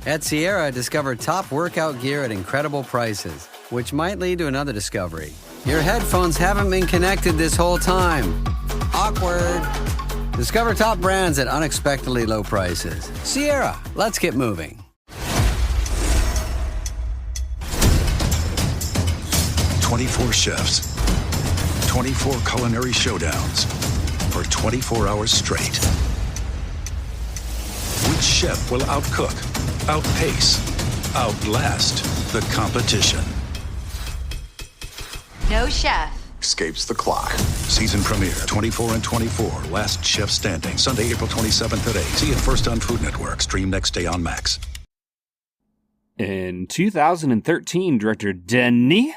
At Sierra, discover top workout gear at incredible prices, which might lead to another discovery. Your headphones haven't been connected this whole time. Awkward. Discover top brands at unexpectedly low prices. Sierra, let's get moving. 24 chefs, 24 culinary showdowns for 24 hours straight. Which chef will outcook, outpace, outlast the competition? No chef Escapes the clock. Season premiere, 24 and 24, Last Chef Standing, Sunday, April 27th at 8. See it first on Food Network. Stream next day on Max. In 2013, director Denis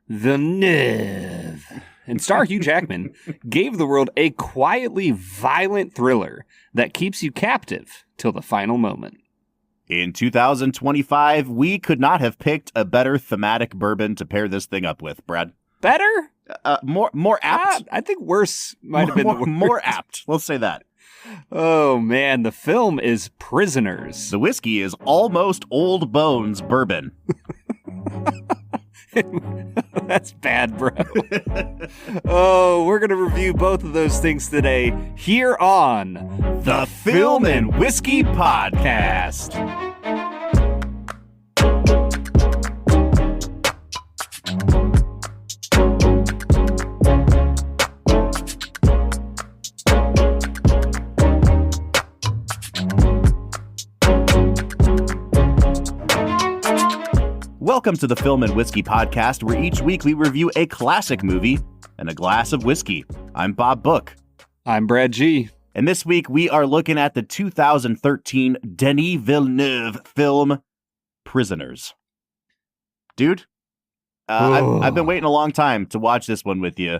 Villeneuve and star Hugh Jackman gave the world a quietly violent thriller that keeps you captive till the final moment. In 2025, we could not have picked a better thematic bourbon to pair this thing up with, Brad. Better? More apt? I think worse might have been the word. More apt. Let's say that. Oh, man. The film is Prisoners. The whiskey is Almost Old Bones Bourbon. That's bad, bro. Oh, we're going to review both of those things today here on The Film and Whiskey Podcast. Welcome to the Film and Whiskey Podcast, where each week we review a classic movie and a glass of whiskey. I'm Bob Book. I'm Brad G. And this week we are looking at the 2013 Denis Villeneuve film, Prisoners. Dude, I've been waiting a long time to watch this one with you.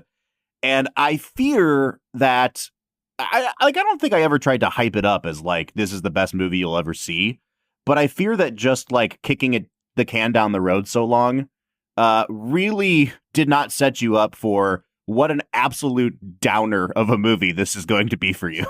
And I fear that, I don't think I ever tried to hype it up as like, this is the best movie you'll ever see. But I fear that just like kicking the can down the road so long really did not set you up for what an absolute downer of a movie this is going to be for you.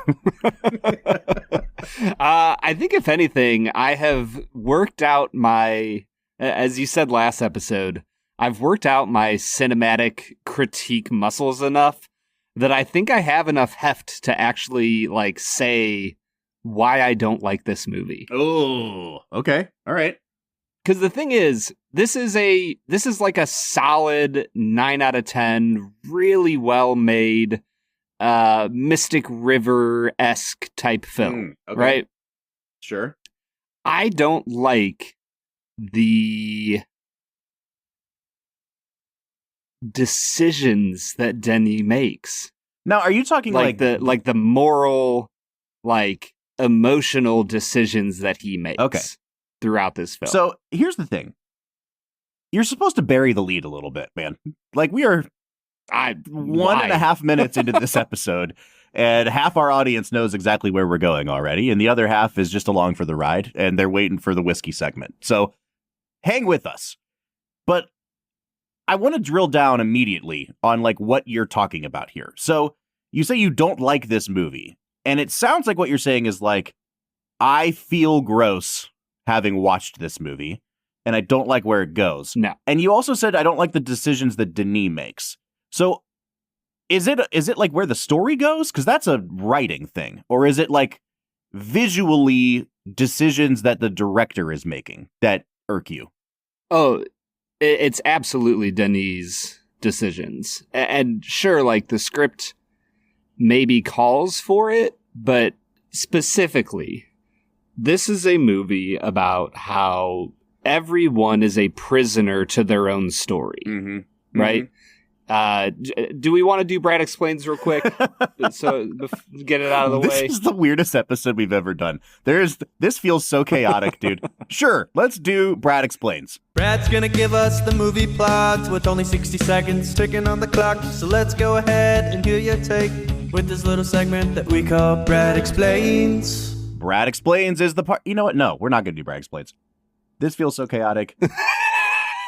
I think if anything, I have worked out my, as you said last episode, I've worked out my cinematic critique muscles enough that I think I have enough heft to actually like say why I don't like this movie. Oh, okay. All right. Because the thing is, this is like a solid 9 out of 10, really well made, Mystic River-esque type film, okay. Right? Sure. I don't like the decisions that Denis makes. Now, are you talking like the moral, like emotional decisions that he makes throughout this film? So here's the thing. You're supposed to bury the lead a little bit, man. Like we are 1.5 minutes into this episode, and half our audience knows exactly where we're going already, and the other half is just along for the ride, and they're waiting for the whiskey segment. So hang with us. But I want to drill down immediately on like what you're talking about here. So you say you don't like this movie, and it sounds like what you're saying is like, I feel gross having watched this movie, and I don't like where it goes. No. And you also said I don't like the decisions that Denis makes. So is it like where the story goes? Because that's a writing thing. Or is it like visually decisions that the director is making that irk you? Oh, it's absolutely Denis' decisions. And sure, like the script maybe calls for it, but specifically, this is a movie about how everyone is a prisoner to their own story, right? Do we want to do Brad Explains real quick? So get it out of the way. This is the weirdest episode we've ever done. This feels so chaotic, dude. Sure, let's do Brad Explains. Brad's gonna give us the movie plot with only 60 seconds ticking on the clock. So let's go ahead and hear your take with this little segment that we call Brad Explains. Brad Explains is the part. You know what? No, we're not gonna do Brad Explains. This feels so chaotic.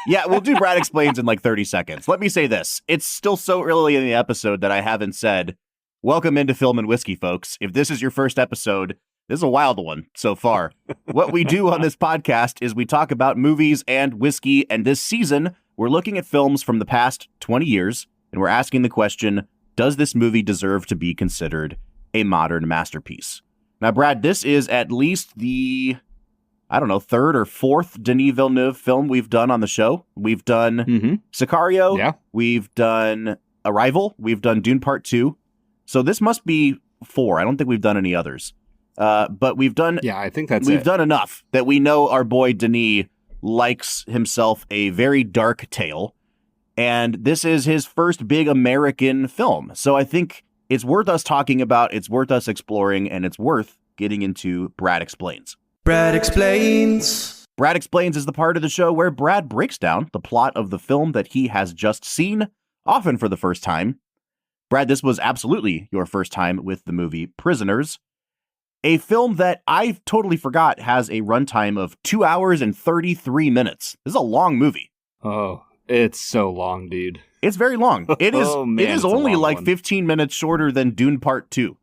Yeah, we'll do Brad Explains in like 30 seconds. Let me say this. It's still so early in the episode that I haven't said, welcome into Film and Whiskey, folks. If this is your first episode, This is a wild one so far. What we do on this podcast is we talk about movies and whiskey, and this season, we're looking at films from the past 20 years, and we're asking the question, does this movie deserve to be considered a modern masterpiece? Now, Brad, this is at least the, third or fourth Denis Villeneuve film we've done on the show. We've done Sicario. Yeah. We've done Arrival. We've done Dune Part 2. So this must be 4. I don't think we've done any others. But we've done... Yeah, I think that's We've done enough that we know our boy Denis likes himself a very dark tale. And this is his first big American film. So I think it's worth us talking about, it's worth us exploring, and it's worth getting into Brad Explains. Brad Explains. Brad Explains is the part of the show where Brad breaks down the plot of the film that he has just seen, often for the first time. Brad, this was absolutely your first time with the movie Prisoners, a film that I totally forgot has a runtime of 2 hours and 33 minutes. This is a long movie. Oh, it's so long, dude. It's very long. It is. It is only like 15 minutes shorter than Dune Part 2.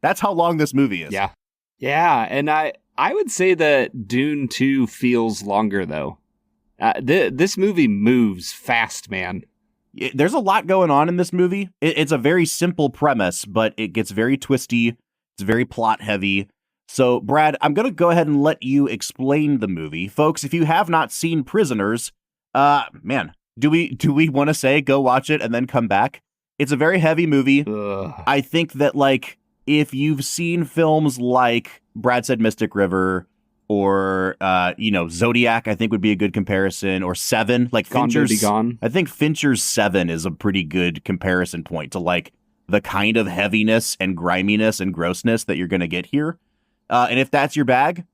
That's how long this movie is. Yeah. Yeah, and I would say that Dune 2 feels longer, though. This movie moves fast, man. There's a lot going on in this movie. It's a very simple premise, but it gets very twisty. It's very plot heavy. So, Brad, I'm going to go ahead and let you explain the movie. Folks, if you have not seen Prisoners, do we want to say go watch it and then come back? It's a very heavy movie. I think that, like, if you've seen films like Brad said Mystic River or, Zodiac, I think would be a good comparison, or Seven, like Fincher's. Gone. I think Fincher's Seven is a pretty good comparison point to, like, the kind of heaviness and griminess and grossness that you're going to get here. And if that's your bag,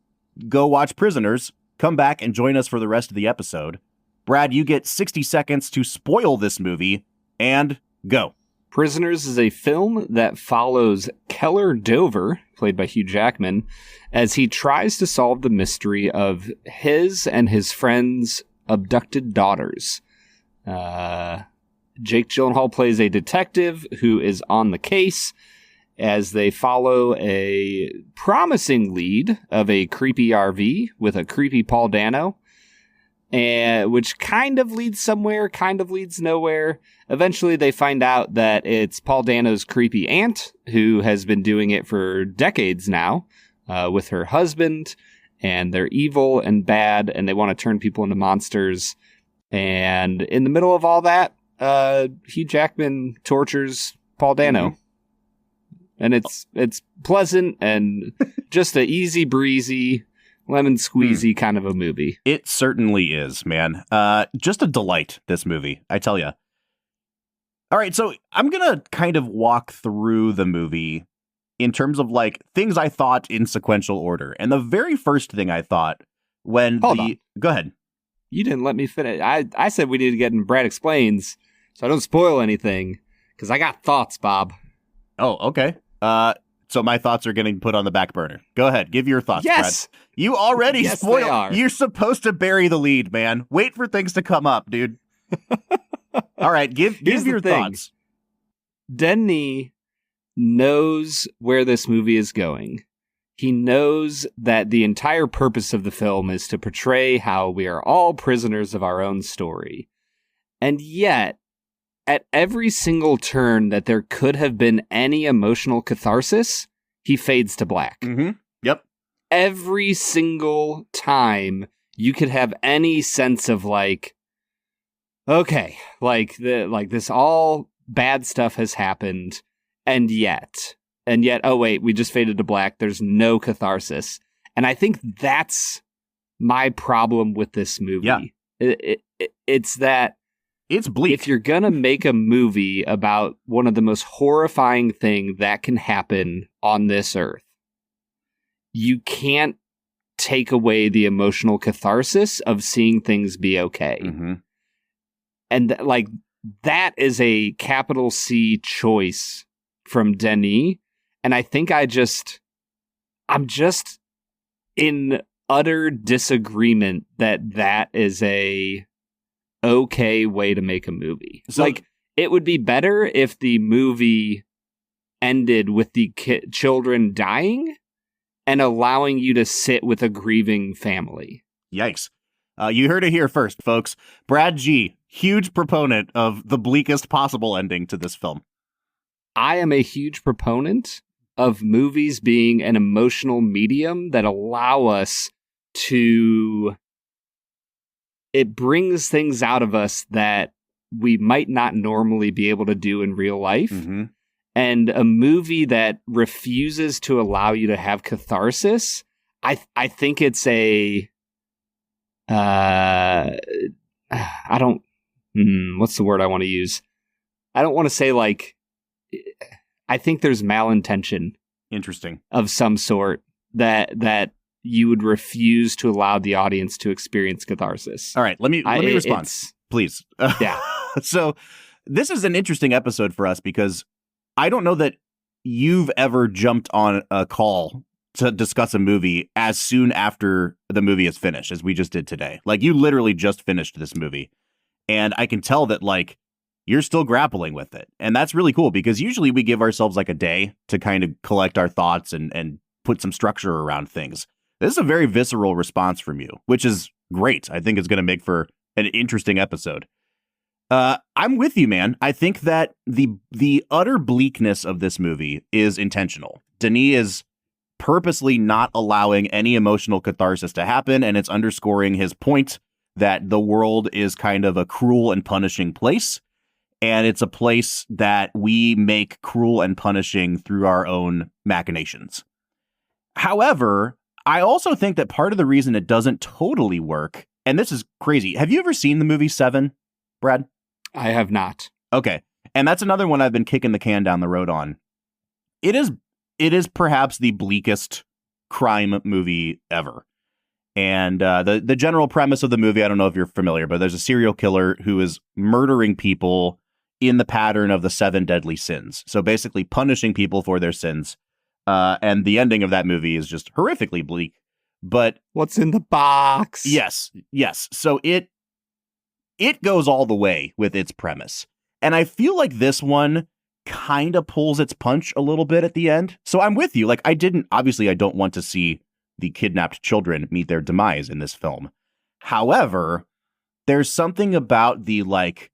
go watch Prisoners, come back and join us for the rest of the episode. Brad, you get 60 seconds to spoil this movie, and go. Prisoners is a film that follows Keller Dover, played by Hugh Jackman, as he tries to solve the mystery of his and his friends' abducted daughters. Jake Gyllenhaal plays a detective who is on the case as they follow a promising lead of a creepy RV with a creepy Paul Dano, which kind of leads somewhere, kind of leads nowhere. Eventually, they find out that it's Paul Dano's creepy aunt, who has been doing it for decades now with her husband, and they're evil and bad, and they want to turn people into monsters. And in the middle of all that, Hugh Jackman tortures Paul Dano. And it's pleasant and just an easy breezy, lemon squeezy kind of a movie. It certainly is, man. Just a delight, this movie, I tell you. All right, so I'm going to kind of walk through the movie in terms of, like, things I thought in sequential order. And the very first thing I thought when Hold on. Go ahead. You didn't let me finish. I said we need to get in Brad Explains so I don't spoil anything, because I got thoughts, Bob. Oh, okay. So my thoughts are getting put on the back burner. Go ahead. Give your thoughts, yes. Brad. You already yes, spoiled. They are. You're supposed to bury the lead, man. Wait for things to come up, dude. All right. Give your thoughts. Denis knows where this movie is going. He knows that the entire purpose of the film is to portray how we are all prisoners of our own story. And yet, at every single turn that there could have been any emotional catharsis, he fades to black. Mm-hmm. Yep. Every single time you could have any sense of, like, okay, like this all bad stuff has happened, and yet, oh wait, we just faded to black. There's no catharsis. And I think that's my problem with this movie. Yeah. It's that it's bleak. If you're going to make a movie about one of the most horrifying things that can happen on this earth, you can't take away the emotional catharsis of seeing things be okay. Mm-hmm. And that is a capital C choice from Denis. And I think I'm just in utter disagreement that is a okay way to make a movie. So, it would be better if the movie ended with the children dying and allowing you to sit with a grieving family. Yikes. You heard it here first, folks. Brad G., huge proponent of the bleakest possible ending to this film. I am a huge proponent of movies being an emotional medium that allow us to... It brings things out of us that we might not normally be able to do in real life. Mm-hmm. And a movie that refuses to allow you to have catharsis, I think it's a... I don't... what's the word I want to use? I don't want to say like... I think there's malintention. Interesting. Of some sort that you would refuse to allow the audience to experience catharsis. All right, let me respond, please. Yeah. So this is an interesting episode for us because I don't know that you've ever jumped on a call to discuss a movie as soon after the movie is finished, as we just did today. Like, you literally just finished this movie. And I can tell that, like, you're still grappling with it. And that's really cool because usually we give ourselves like a day to kind of collect our thoughts and put some structure around things. This is a very visceral response from you, which is great. I think it's going to make for an interesting episode. I'm with you, man. I think that the utter bleakness of this movie is intentional. Denis is purposely not allowing any emotional catharsis to happen, and it's underscoring his point that the world is kind of a cruel and punishing place, and it's a place that we make cruel and punishing through our own machinations. However, I also think that part of the reason it doesn't totally work, and this is crazy. Have you ever seen the movie Seven, Brad? I have not. Okay. And that's another one I've been kicking the can down the road on. It is perhaps the bleakest crime movie ever. And the general premise of the movie, I don't know if you're familiar, but there's a serial killer who is murdering people in the pattern of the 7 deadly sins. So basically punishing people for their sins. And the ending of that movie is just horrifically bleak. But what's in the box? Yes. So it goes all the way with its premise. And I feel like this one kind of pulls its punch a little bit at the end. So I'm with you. Like, I don't want to see the kidnapped children meet their demise in this film. However, there's something about the like,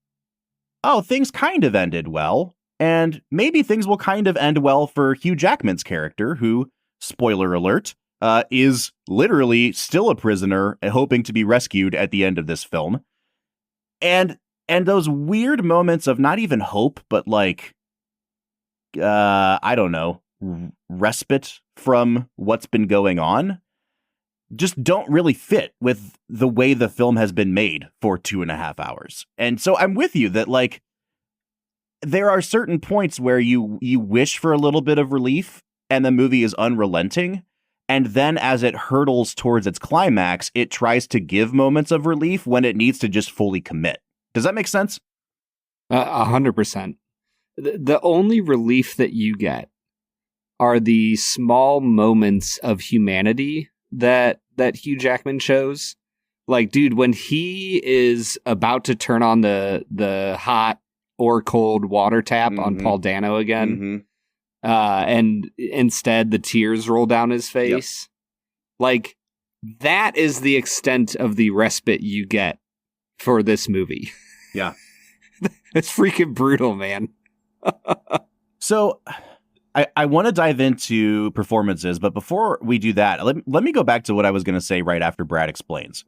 oh, things kind of ended well. And maybe things will kind of end well for Hugh Jackman's character, who, spoiler alert, is literally still a prisoner hoping to be rescued at the end of this film. And those weird moments of not even hope, but like, I don't know, respite from what's been going on just don't really fit with the way the film has been made for 2.5 hours. And so I'm with you that, like, there are certain points where you wish for a little bit of relief and the movie is unrelenting. And then as it hurtles towards its climax, it tries to give moments of relief when it needs to just fully commit. Does that make sense? 100%. The only relief that you get are the small moments of humanity that Hugh Jackman shows. Like, dude, when he is about to turn on the hot or cold water tap on Paul Dano again, and instead the tears roll down his face. Yep. Like, that is the extent of the respite you get for this movie. Yeah. It's freaking brutal, man. So I want to dive into performances, but before we do that, let me go back to what I was going to say right after Brad explains.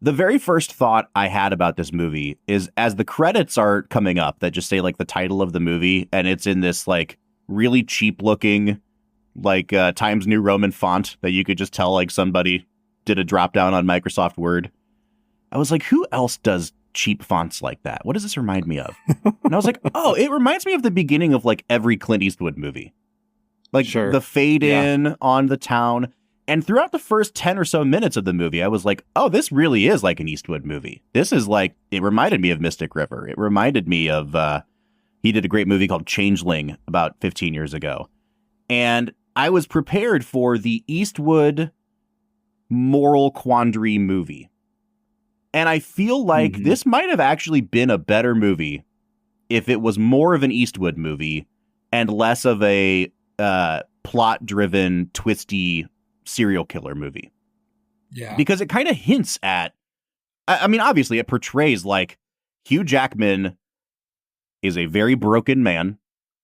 The very first thought I had about this movie is, as the credits are coming up that just say like the title of the movie, and it's in this like really cheap looking, like Times New Roman font that you could just tell like somebody did a drop down on Microsoft Word. I was like, who else does cheap fonts like that? What does this remind me of? And I was like, oh, it reminds me of the beginning of like every Clint Eastwood movie. Like the fade in on the town. And throughout the first 10 or so minutes of the movie, I was like, oh, this really is like an Eastwood movie. This is like, it reminded me of Mystic River. It reminded me of, he did a great movie called Changeling about 15 years ago. And I was prepared for the Eastwood moral quandary movie. And I feel like this might have actually been a better movie if it was more of an Eastwood movie and less of a plot-driven, twisty serial killer movie. Yeah. Because it kind of hints at, I mean, obviously it portrays like Hugh Jackman is a very broken man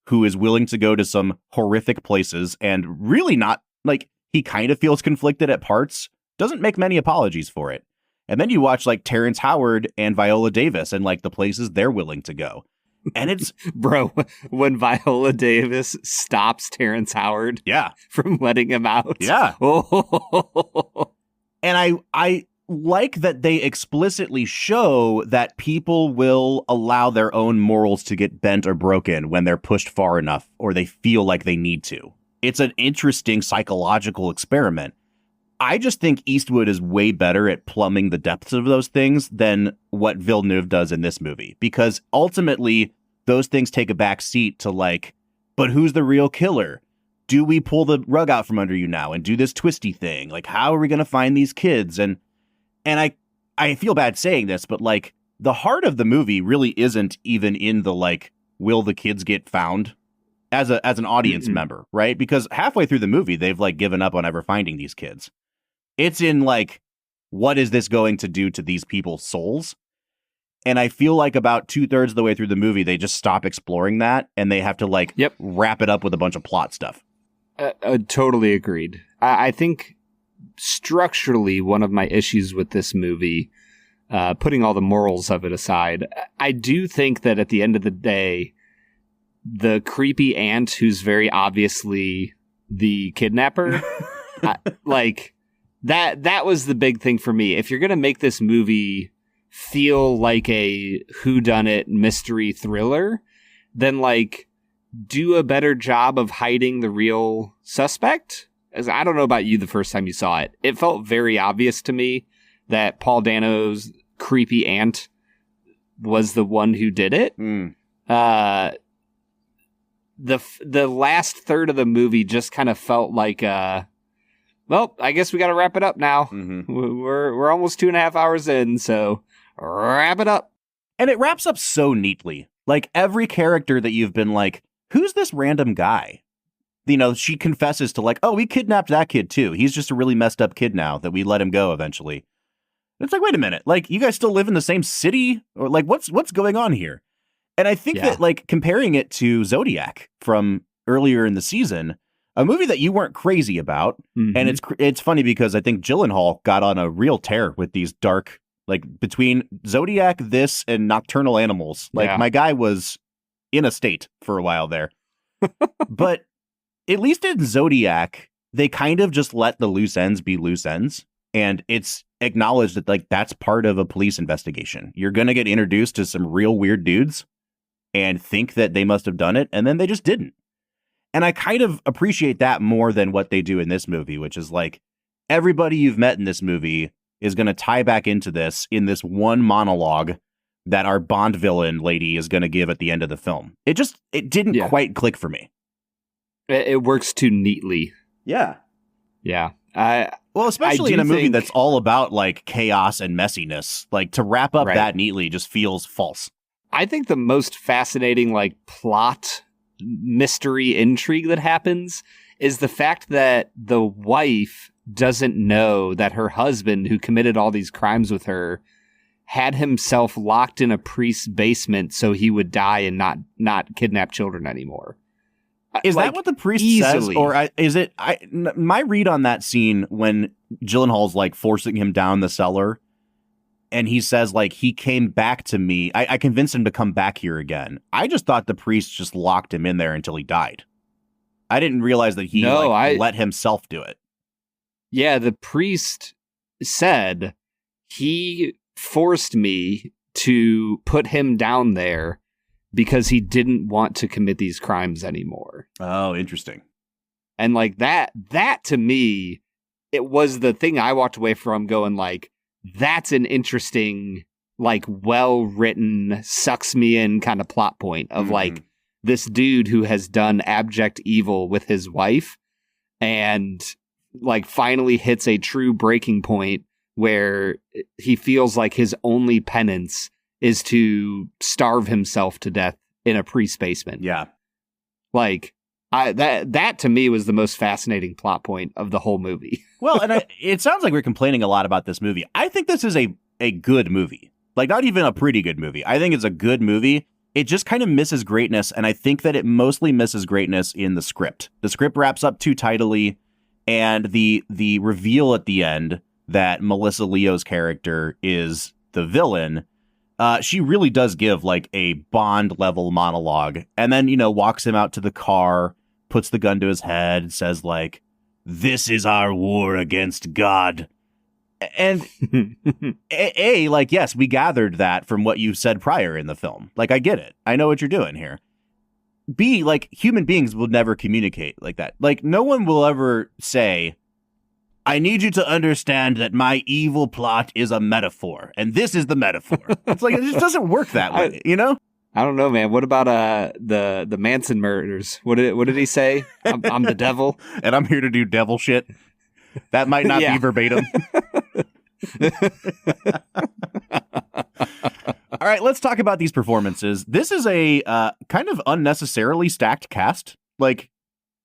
who is willing to go to some horrific places and really not, like, he kind of feels conflicted at parts, doesn't make many apologies for it. And then you watch like Terrence Howard and Viola Davis and like the places they're willing to go. And it's bro, when Viola Davis stops Terrence Howard from letting him out. Yeah. Oh. And I like that they explicitly show that people will allow their own morals to get bent or broken when they're pushed far enough or they feel like they need to. It's an interesting psychological experiment. I just think Eastwood is way better at plumbing the depths of those things than what Villeneuve does in this movie, because ultimately those things take a back seat to like, but who's the real killer? Do we pull the rug out from under you now and do this twisty thing? Like, how are we going to find these kids? And I feel bad saying this, but like the heart of the movie really isn't even in the like, will the kids get found as an audience member, right? Because halfway through the movie, they've like given up on ever finding these kids. It's in like, what is this going to do to these people's souls? And I feel like about 2/3 of the way through the movie, they just stop exploring that and they have to like wrap it up with a bunch of plot stuff. Totally agreed. I think structurally, one of my issues with this movie, putting all the morals of it aside, I do think that at the end of the day, the creepy aunt who's very obviously the kidnapper, like that was the big thing for me. If you're going to make this movie feel like a whodunit mystery thriller, then like do a better job of hiding the real suspect. As I don't know about you the first time you saw it. It felt very obvious to me that Paul Dano's creepy aunt was the one who did it. The last third of the movie just kind of felt like, well, I guess we got to wrap it up now. We're almost 2.5 hours in, so wrap it up. And it wraps up so neatly. Like every character that you've been like, who's this random guy? You know, she confesses to like, oh, we kidnapped that kid too. He's just a really messed up kid now that we let him go eventually. It's like, wait a minute, like you guys still live in the same city? Or like, what's going on here? And I think that like comparing it to Zodiac from earlier in the season, a movie that you weren't crazy about. And it's funny because I think Gyllenhaal got on a real tear with these dark, like between Zodiac, this and Nocturnal Animals. Like my guy was in a state for a while there. But at least in Zodiac, they kind of just let the loose ends be loose ends. And it's acknowledged that like that's part of a police investigation. You're going to get introduced to some real weird dudes and think that they must have done it. And then they just didn't. And I kind of appreciate that more than what they do in this movie, which is like everybody you've met in this movie is going to tie back into this in this one monologue that our Bond villain lady is going to give at the end of the film. It didn't quite click for me. It works too neatly. Yeah. Yeah. Well, especially in a movie that's all about like chaos and messiness, like to wrap up that neatly just feels false. I think the most fascinating like plot mystery intrigue that happens is the fact that the wife doesn't know that her husband, who committed all these crimes with her, had himself locked in a priest's basement so he would die and not kidnap children anymore. Is like, that what the priest says? Or is it my read on that scene when Gyllenhaal's like forcing him down the cellar and he says like he came back to me. I convinced him to come back here again. I just thought the priest just locked him in there until he died. I didn't realize that he let himself do it. Yeah, the priest said he forced me to put him down there because he didn't want to commit these crimes anymore. Oh, interesting. And like that to me, it was the thing I walked away from going like, that's an interesting, like well-written, sucks me in kind of plot point of like this dude who has done abject evil with his wife and like finally hits a true breaking point where he feels like his only penance is to starve himself to death in a priest basement. Yeah. Like, That to me was the most fascinating plot point of the whole movie. Well, and it sounds like we're complaining a lot about this movie. I think this is a good movie. Like, not even a pretty good movie. I think it's a good movie. It just kind of misses greatness, and I think that it mostly misses greatness in the script. The script wraps up too tidily, and the reveal at the end that Melissa Leo's character is the villain, she really does give like a Bond-level monologue, and then, walks him out to the car, puts the gun to his head, says like, "This is our war against God." And like, yes, we gathered that from what you said prior in the film. Like, I get it. I know what you're doing here. B, like, human beings will never communicate like that. Like, no one will ever say, "I need you to understand that my evil plot is a metaphor, and this is the metaphor." It's like, it just doesn't work that way, I don't know, man. What about the Manson murders? What did he say? I'm the devil, and I'm here to do devil shit. That might not be verbatim. All right, let's talk about these performances. This is a kind of unnecessarily stacked cast. Like,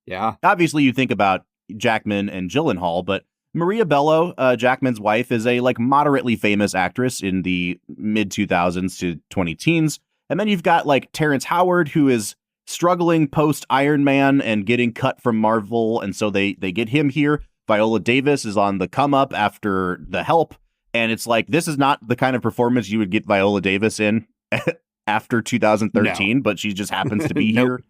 yeah, obviously you think about Jackman and Gyllenhaal, but Maria Bello, Jackman's wife, is a like moderately famous actress in the mid 2000s to 2010s. And then you've got like Terrence Howard, who is struggling post Iron Man and getting cut from Marvel, and so they get him here. Viola Davis is on the come up after The Help, and it's like, this is not the kind of performance you would get Viola Davis in after 2013, but she just happens to be here.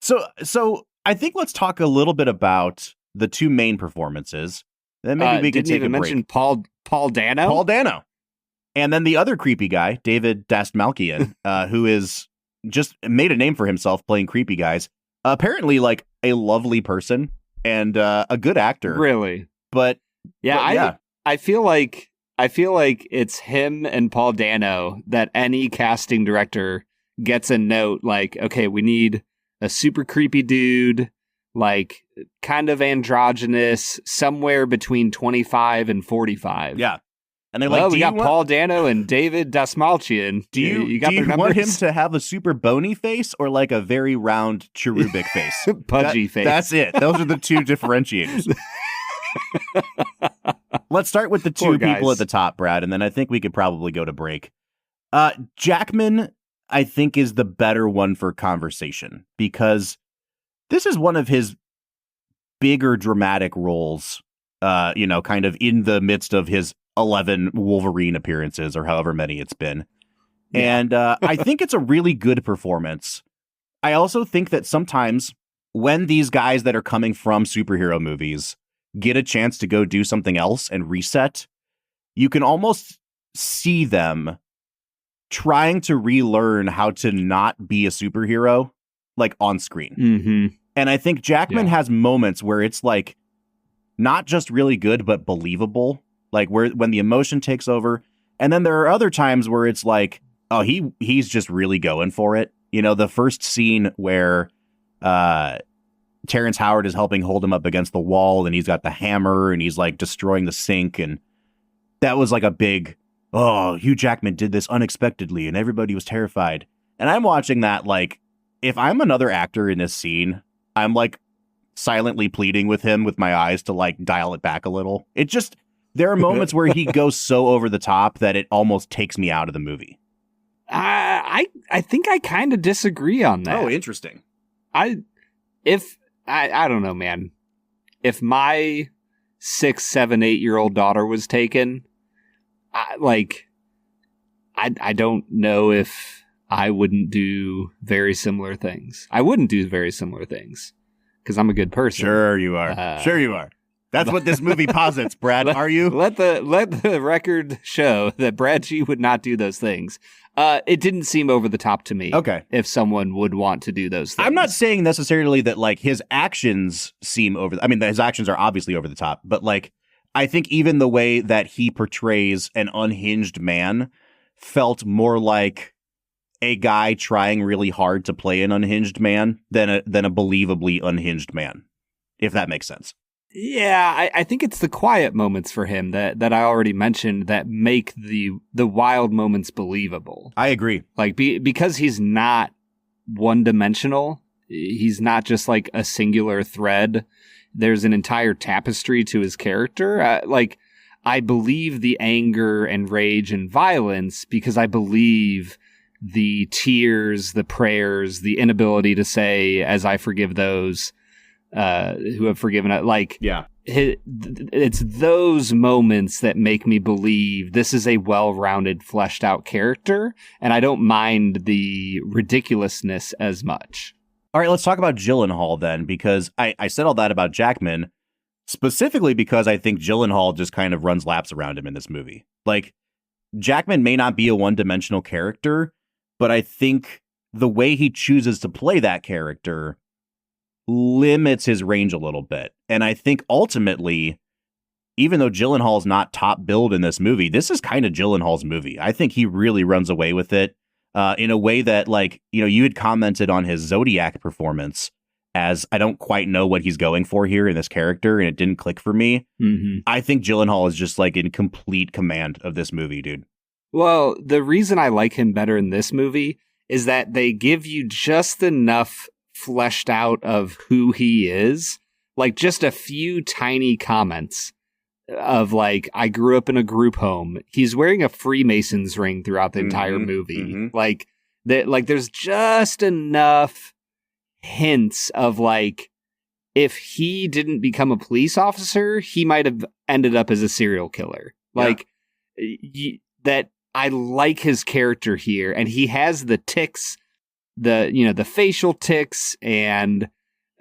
So I think let's talk a little bit about the two main performances. Then maybe we can take a break. Mention Paul Dano? Paul Dano. And then the other creepy guy, David Dastmalchian, who is just made a name for himself playing creepy guys. Apparently, like, a lovely person and a good actor. Really? But I feel like it's him and Paul Dano that any casting director gets a note like, okay, we need a super creepy dude, like kind of androgynous, somewhere between 25 and 45. Yeah. And they're like, we got Paul Dano and David Dastmalchian. Do you want him to have a super bony face or like a very round cherubic face? Pudgy face. That's it. Those are the two differentiators. Let's start with the two people at the top, Brad, and then I think we could probably go to break. Jackman, I think, is the better one for conversation because this is one of his bigger dramatic roles, kind of in the midst of his 11 Wolverine appearances or however many it's been. Yeah. And I think it's a really good performance. I also think that sometimes when these guys that are coming from superhero movies get a chance to go do something else and reset, you can almost see them trying to relearn how to not be a superhero, like on screen. Mm-hmm. And I think Jackman has moments where it's like not just really good, but believable. Like when the emotion takes over. And then there are other times where it's like, oh, he's just really going for it. The first scene where Terrence Howard is helping hold him up against the wall and he's got the hammer and he's like destroying the sink. And that was like a big, oh, Hugh Jackman did this unexpectedly and everybody was terrified. And I'm watching that like, if I'm another actor in this scene, I'm like silently pleading with him with my eyes to like dial it back a little. It just... There are moments where he goes so over the top that it almost takes me out of the movie. I think I kind of disagree on that. Oh, interesting. I don't know, man. If my 6, 7, 8-year-old daughter was taken, I don't know if I wouldn't do very similar things. I wouldn't do very similar things because I'm a good person. Sure you are. Sure you are. That's what this movie posits, Brad. Are you? Let the record show that Brad G would not do those things. It didn't seem over the top to me. Okay. If someone would want to do those things. I'm not saying necessarily that like his actions seem his actions are obviously over the top, but like I think even the way that he portrays an unhinged man felt more like a guy trying really hard to play an unhinged man than a believably unhinged man, if that makes sense. Yeah, I think it's the quiet moments for him that I already mentioned that make the wild moments believable. I agree. Like because he's not one-dimensional, He's not just like a singular thread. There's an entire tapestry to his character. I believe the anger and rage and violence because I believe the tears, the prayers, the inability to say, as I forgive those who have forgiven it. It's those moments that make me believe this is a well-rounded, fleshed out character, and I don't mind the ridiculousness as much. All right, let's talk about Gyllenhaal then, because I said all that about Jackman, specifically because I think Gyllenhaal just kind of runs laps around him in this movie. Like, Jackman may not be a one-dimensional character, but I think the way he chooses to play that character limits his range a little bit. And I think ultimately, even though Gyllenhaal's not top billed in this movie, this is kind of Gyllenhaal's movie. I think he really runs away with it in a way that, like, you know, you had commented on his Zodiac performance as I don't quite know what he's going for here in this character, and it didn't click for me. Mm-hmm. I think Gyllenhaal is just like in complete command of this movie, dude. Well, the reason I like him better in this movie is that they give you just enough fleshed out of who he is, like just a few tiny comments of like, I grew up in a group home. He's wearing a Freemason's ring throughout the entire movie. Mm-hmm. Like there's just enough hints of like, if he didn't become a police officer, he might have ended up as a serial killer. Like that. I like his character here, and he has the tics, the facial tics, and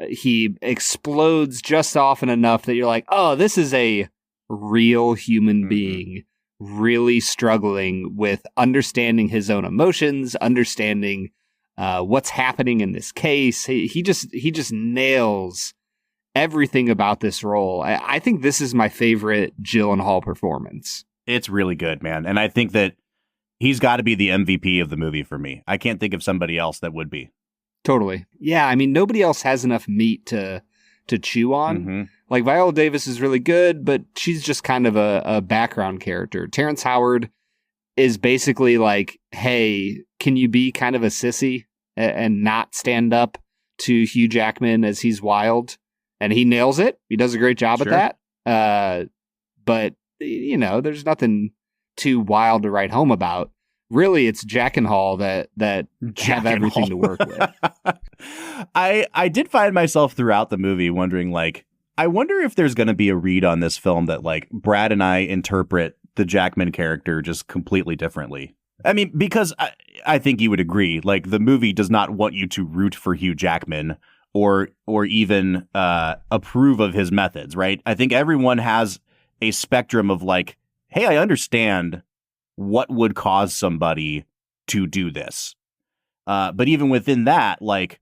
he explodes just often enough that you're like, oh, this is a real human being really struggling with understanding his own emotions, understanding what's happening in this case. He just nails everything about this role. I think this is my favorite Gyllenhaal performance. It's really good, man. And I think that he's got to be the MVP of the movie for me. I can't think of somebody else that would be. Totally. Yeah, I mean, nobody else has enough meat to chew on. Mm-hmm. Like, Viola Davis is really good, but she's just kind of a background character. Terrence Howard is basically like, hey, can you be kind of a sissy and not stand up to Hugh Jackman as he's wild? And he nails it. He does a great job at that. But you know, there's nothing too wild to write home about. Really, it's Jackman that have everything to work with. I did find myself throughout the movie wondering, like, I wonder if there's going to be a read on this film that, like, Brad and I interpret the Jackman character just completely differently. I mean, because I think you would agree, like, the movie does not want you to root for Hugh Jackman or even approve of his methods, right? I think everyone has a spectrum of like, hey, I understand what would cause somebody to do this. But even within that, like,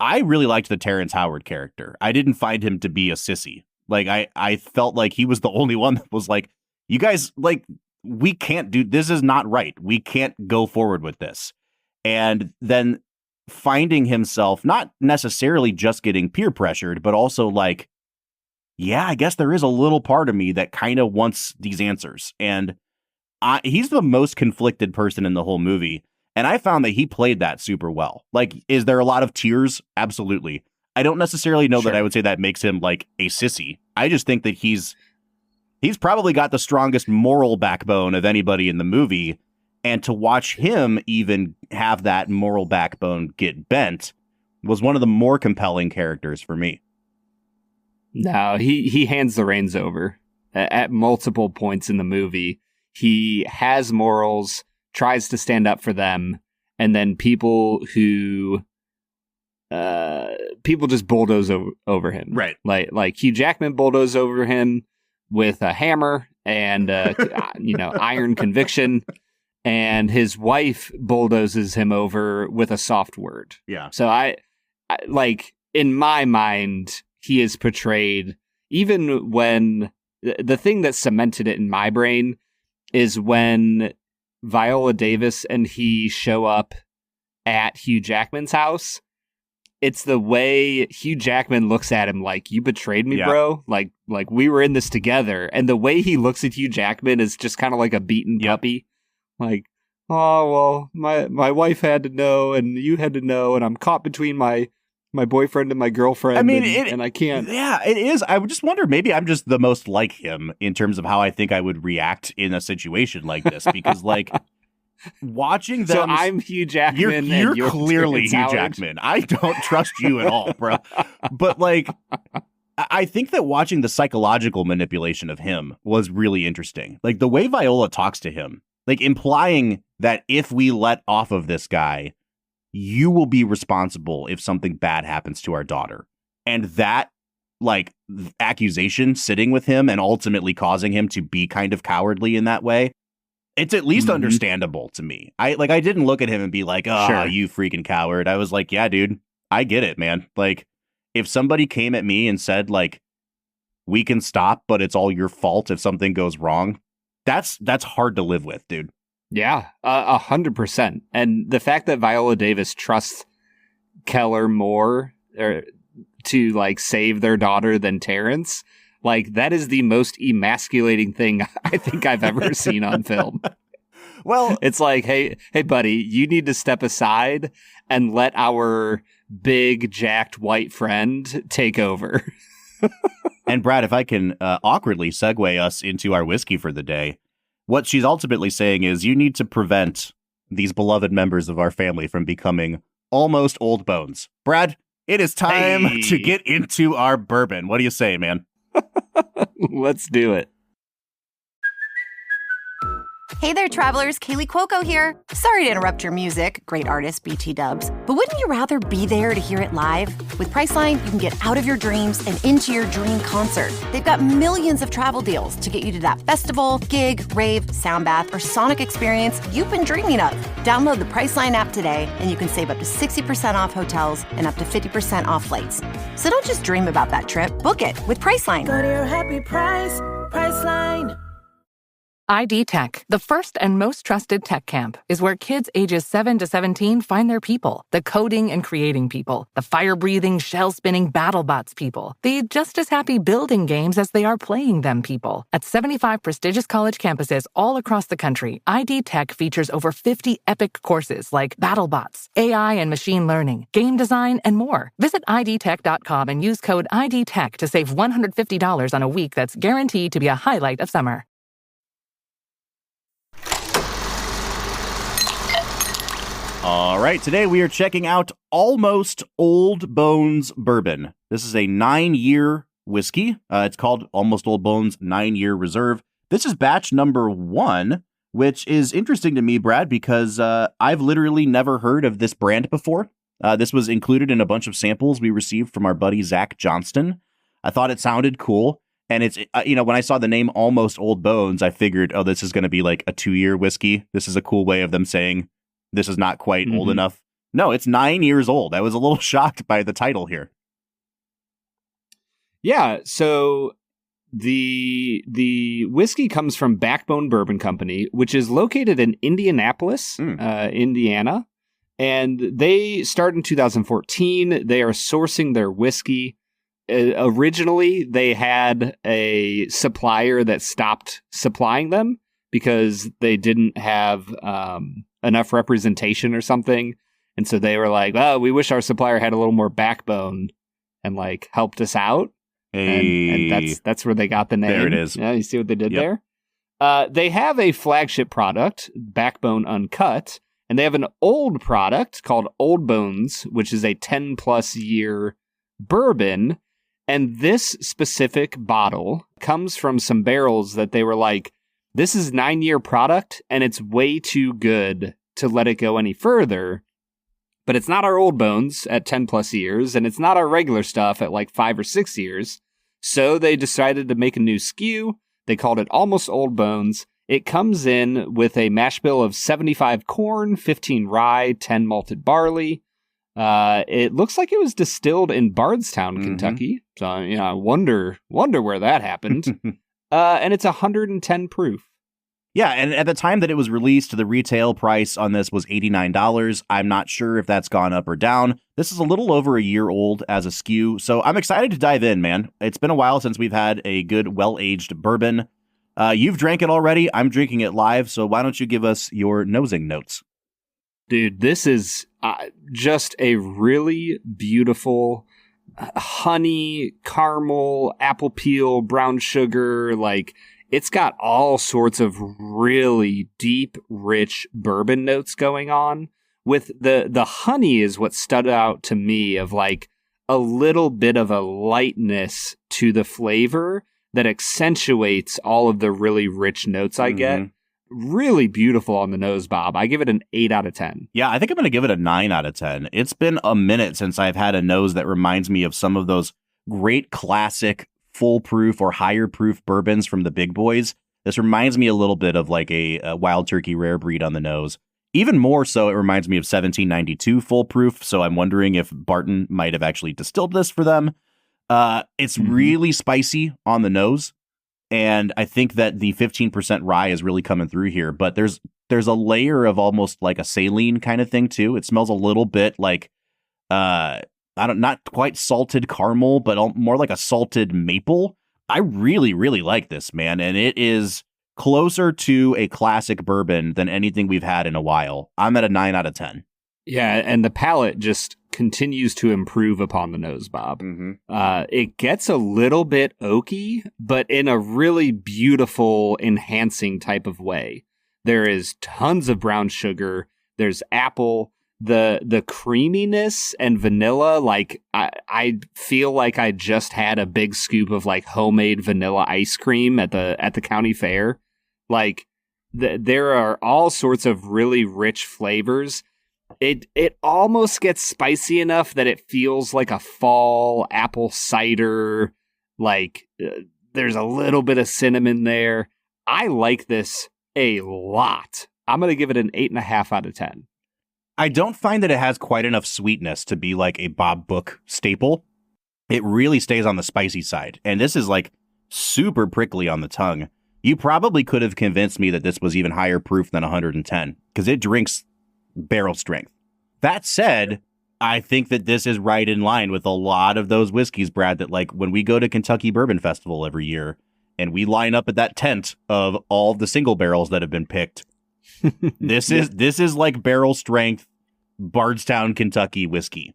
I really liked the Terrence Howard character. I didn't find him to be a sissy. Like, I felt like he was the only one that was like, you guys, like, we can't do, this is not right. We can't go forward with this. And then finding himself not necessarily just getting peer pressured, but also like, yeah, I guess there is a little part of me that kind of wants these answers. And he's the most conflicted person in the whole movie. And I found that he played that super well. Like, is there a lot of tears? Absolutely. I don't necessarily know that I would say that makes him like a sissy. I just think that he's probably got the strongest moral backbone of anybody in the movie. And to watch him even have that moral backbone get bent was one of the more compelling characters for me. No, he hands the reins over at multiple points in the movie. He has morals, tries to stand up for them, and then people just bulldoze over him. Right. Like Hugh Jackman bulldozed over him with a hammer and iron conviction, and his wife bulldozes him over with a soft word. Yeah. So I like, in my mind, he is portrayed, even when the thing that cemented it in my brain is when Viola Davis and he show up at Hugh Jackman's house. It's the way Hugh Jackman looks at him like, you betrayed me, bro. Like we were in this together. And the way he looks at Hugh Jackman is just kind of like a beaten puppy. Like, oh, well, my wife had to know and you had to know, and I'm caught between my my boyfriend and my girlfriend. I mean, and I can't. Yeah, it is. I would just wonder, maybe I'm just the most like him in terms of how I think I would react in a situation like this. Because, like, watching them. So I'm Hugh Jackman. You're clearly Hugh Jackman. I don't trust you at all, bro. But, like, I think that watching the psychological manipulation of him was really interesting. Like, the way Viola talks to him, like, implying that if we let off of this guy, you will be responsible if something bad happens to our daughter. And that, like, accusation sitting with him and ultimately causing him to be kind of cowardly in that way, it's at least understandable to me. I didn't look at him and be like, oh, sure, you freaking coward. I was like, yeah, dude, I get it, man. Like, if somebody came at me and said, like, we can stop, but it's all your fault if something goes wrong, that's hard to live with, dude. Yeah, 100%. And the fact that Viola Davis trusts Keller more to, like, save their daughter than Terrence, like, that is the most emasculating thing I think I've ever seen on film. Well, it's like, hey, buddy, you need to step aside and let our big, jacked white friend take over. And Brad, if I can awkwardly segue us into our whiskey for the day, what she's ultimately saying is you need to prevent these beloved members of our family from becoming almost old bones. Brad, it is time to get into our bourbon. What do you say, man? Let's do it. Hey there, travelers. Kaylee Cuoco here. Sorry to interrupt your music, great artist BT Dubs, but wouldn't you rather be there to hear it live? With Priceline, you can get out of your dreams and into your dream concert. They've got millions of travel deals to get you to that festival, gig, rave, sound bath, or sonic experience you've been dreaming of. Download the Priceline app today, and you can save up to 60% off hotels and up to 50% off flights. So don't just dream about that trip. Book it with Priceline. Go to your happy price, Priceline. ID Tech, the first and most trusted tech camp, is where kids ages 7 to 17 find their people. The coding and creating people. The fire-breathing, shell-spinning BattleBots people. The just-as-happy building games as they are playing them people. At 75 prestigious college campuses all across the country, ID Tech features over 50 epic courses like BattleBots, AI and machine learning, game design, and more. Visit IDTech.com and use code IDTech to save $150 on a week that's guaranteed to be a highlight of summer. All right, today we are checking out Almost Old Bones Bourbon. This is a 9-year whiskey. It's called Almost Old Bones 9-Year Reserve. This is batch number 1, which is interesting to me, Brad, because I've literally never heard of this brand before. This was included in a bunch of samples we received from our buddy Zach Johnston. I thought it sounded cool. And it's, when I saw the name Almost Old Bones, I figured, oh, this is going to be like a 2-year whiskey. This is a cool way of them saying this is not quite old enough. No, it's 9 years old. I was a little shocked by the title here. Yeah, so the whiskey comes from Backbone Bourbon Company, which is located in Indianapolis, Indiana. And they start in 2014. They are sourcing their whiskey. Originally, they had a supplier that stopped supplying them because they didn't have enough representation or something. And so they were like, well, we wish our supplier had a little more backbone and like helped us out. And that's where they got the name. There it is. Yeah, you see what they did there? They have a flagship product, Backbone Uncut, and they have an old product called Old Bones, which is a 10+ year bourbon. And this specific bottle comes from some barrels that they were like, this is 9-year product, and it's way too good to let it go any further. But it's not our Old Bones at 10+ years, and it's not our regular stuff at like 5 or 6 years. So they decided to make a new SKU. They called it Almost Old Bones. It comes in with a mash bill of 75 corn, 15 rye, 10 malted barley. It looks like it was distilled in Bardstown, Kentucky. So, I wonder where that happened. And it's 110 proof. Yeah, and at the time that it was released, the retail price on this was $89. I'm not sure if that's gone up or down. This is a little over a year old as a SKU, so I'm excited to dive in, man. It's been a while since we've had a good, well-aged bourbon. You've drank it already. I'm drinking it live, so why don't you give us your nosing notes? Dude, this is just a really beautiful honey, caramel, apple peel, brown sugar. Like, it's got all sorts of really deep, rich bourbon notes going on. With the honey is what stood out to me, of like a little bit of a lightness to the flavor that accentuates all of the really rich notes I get. Really beautiful on the nose, Bob. I give it an 8 out of 10. Yeah, I think I'm going to give it a 9 out of 10. It's been a minute since I've had a nose that reminds me of some of those great classic full proof or higher proof bourbons from the big boys. This reminds me a little bit of like a Wild Turkey Rare Breed on the nose. Even more so, it reminds me of 1792 full proof. So I'm wondering if Barton might have actually distilled this for them. It's really spicy on the nose. And I think that the 15% rye is really coming through here, but there's a layer of almost like a saline kind of thing too. It smells a little bit like not quite salted caramel, but more like a salted maple. I really, really like this, man, and it is closer to a classic bourbon than anything we've had in a while. I'm at a 9 out of 10. Yeah, and the palate just continues to improve upon the nose, Bob. It gets a little bit oaky, but in a really beautiful, enhancing type of way. There is tons of brown sugar. There's apple. The creaminess and vanilla, like I feel like I just had a big scoop of like homemade vanilla ice cream at the county fair. Like there are all sorts of really rich flavors. It almost gets spicy enough that it feels like a fall apple cider. Like there's a little bit of cinnamon there. I like this a lot. I'm going to give it an 8.5 out of 10. I don't find that it has quite enough sweetness to be like a Bob Book staple. It really stays on the spicy side. And this is like super prickly on the tongue. You probably could have convinced me that this was even higher proof than 110 because it drinks barrel strength. That said, I think that this is right in line with a lot of those whiskeys, Brad, that like when we go to Kentucky Bourbon Festival every year and we line up at that tent of all the single barrels that have been picked, this is like barrel strength Bardstown, Kentucky whiskey.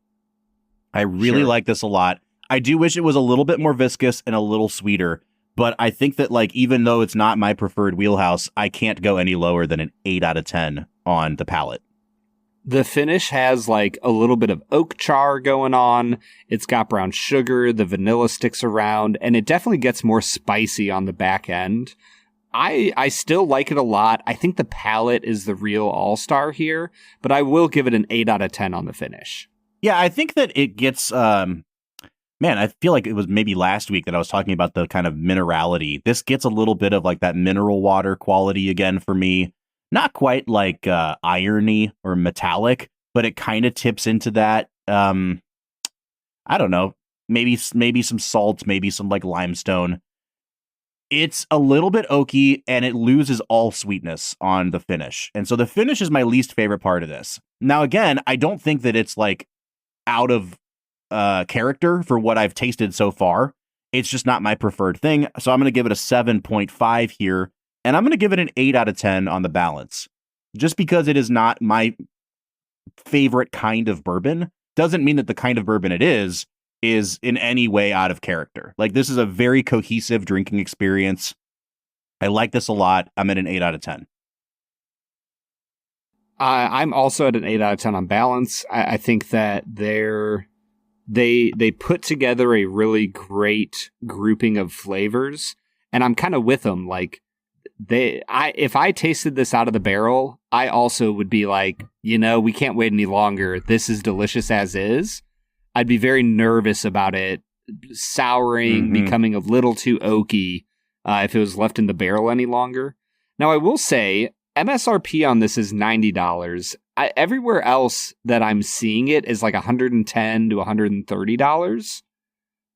I really like this a lot. I do wish it was a little bit more viscous and a little sweeter, but I think that like even though it's not my preferred wheelhouse, I can't go any lower than an 8 out of 10 on the palate. The finish has like a little bit of oak char going on. It's got brown sugar, the vanilla sticks around, and it definitely gets more spicy on the back end. I still like it a lot. I think the palate is the real all-star here, but I will give it an 8 out of 10 on the finish. Yeah, I think that it gets, man, I feel like it was maybe last week that I was talking about the kind of minerality. This gets a little bit of like that mineral water quality again for me. Not quite like irony or metallic, but it kind of tips into that. I don't know, maybe some salt, maybe some like limestone. It's a little bit oaky and it loses all sweetness on the finish. And so the finish is my least favorite part of this. Now, again, I don't think that it's like out of character for what I've tasted so far. It's just not my preferred thing. So I'm going to give it a 7.5 here. And I'm going to give it an 8 out of 10 on the balance. Just because it is not my favorite kind of bourbon doesn't mean that the kind of bourbon it is in any way out of character. Like, this is a very cohesive drinking experience. I like this a lot. I'm at an 8 out of 10. I'm also at an 8 out of 10 on balance. I think that they put together a really great grouping of flavors, and I'm kind of with them. Like, if I tasted this out of the barrel, I also would be like, we can't wait any longer. This is delicious as is. I'd be very nervous about it souring, becoming a little too oaky if it was left in the barrel any longer. Now, I will say MSRP on this is $90. Everywhere else that I'm seeing it is like $110 to $130.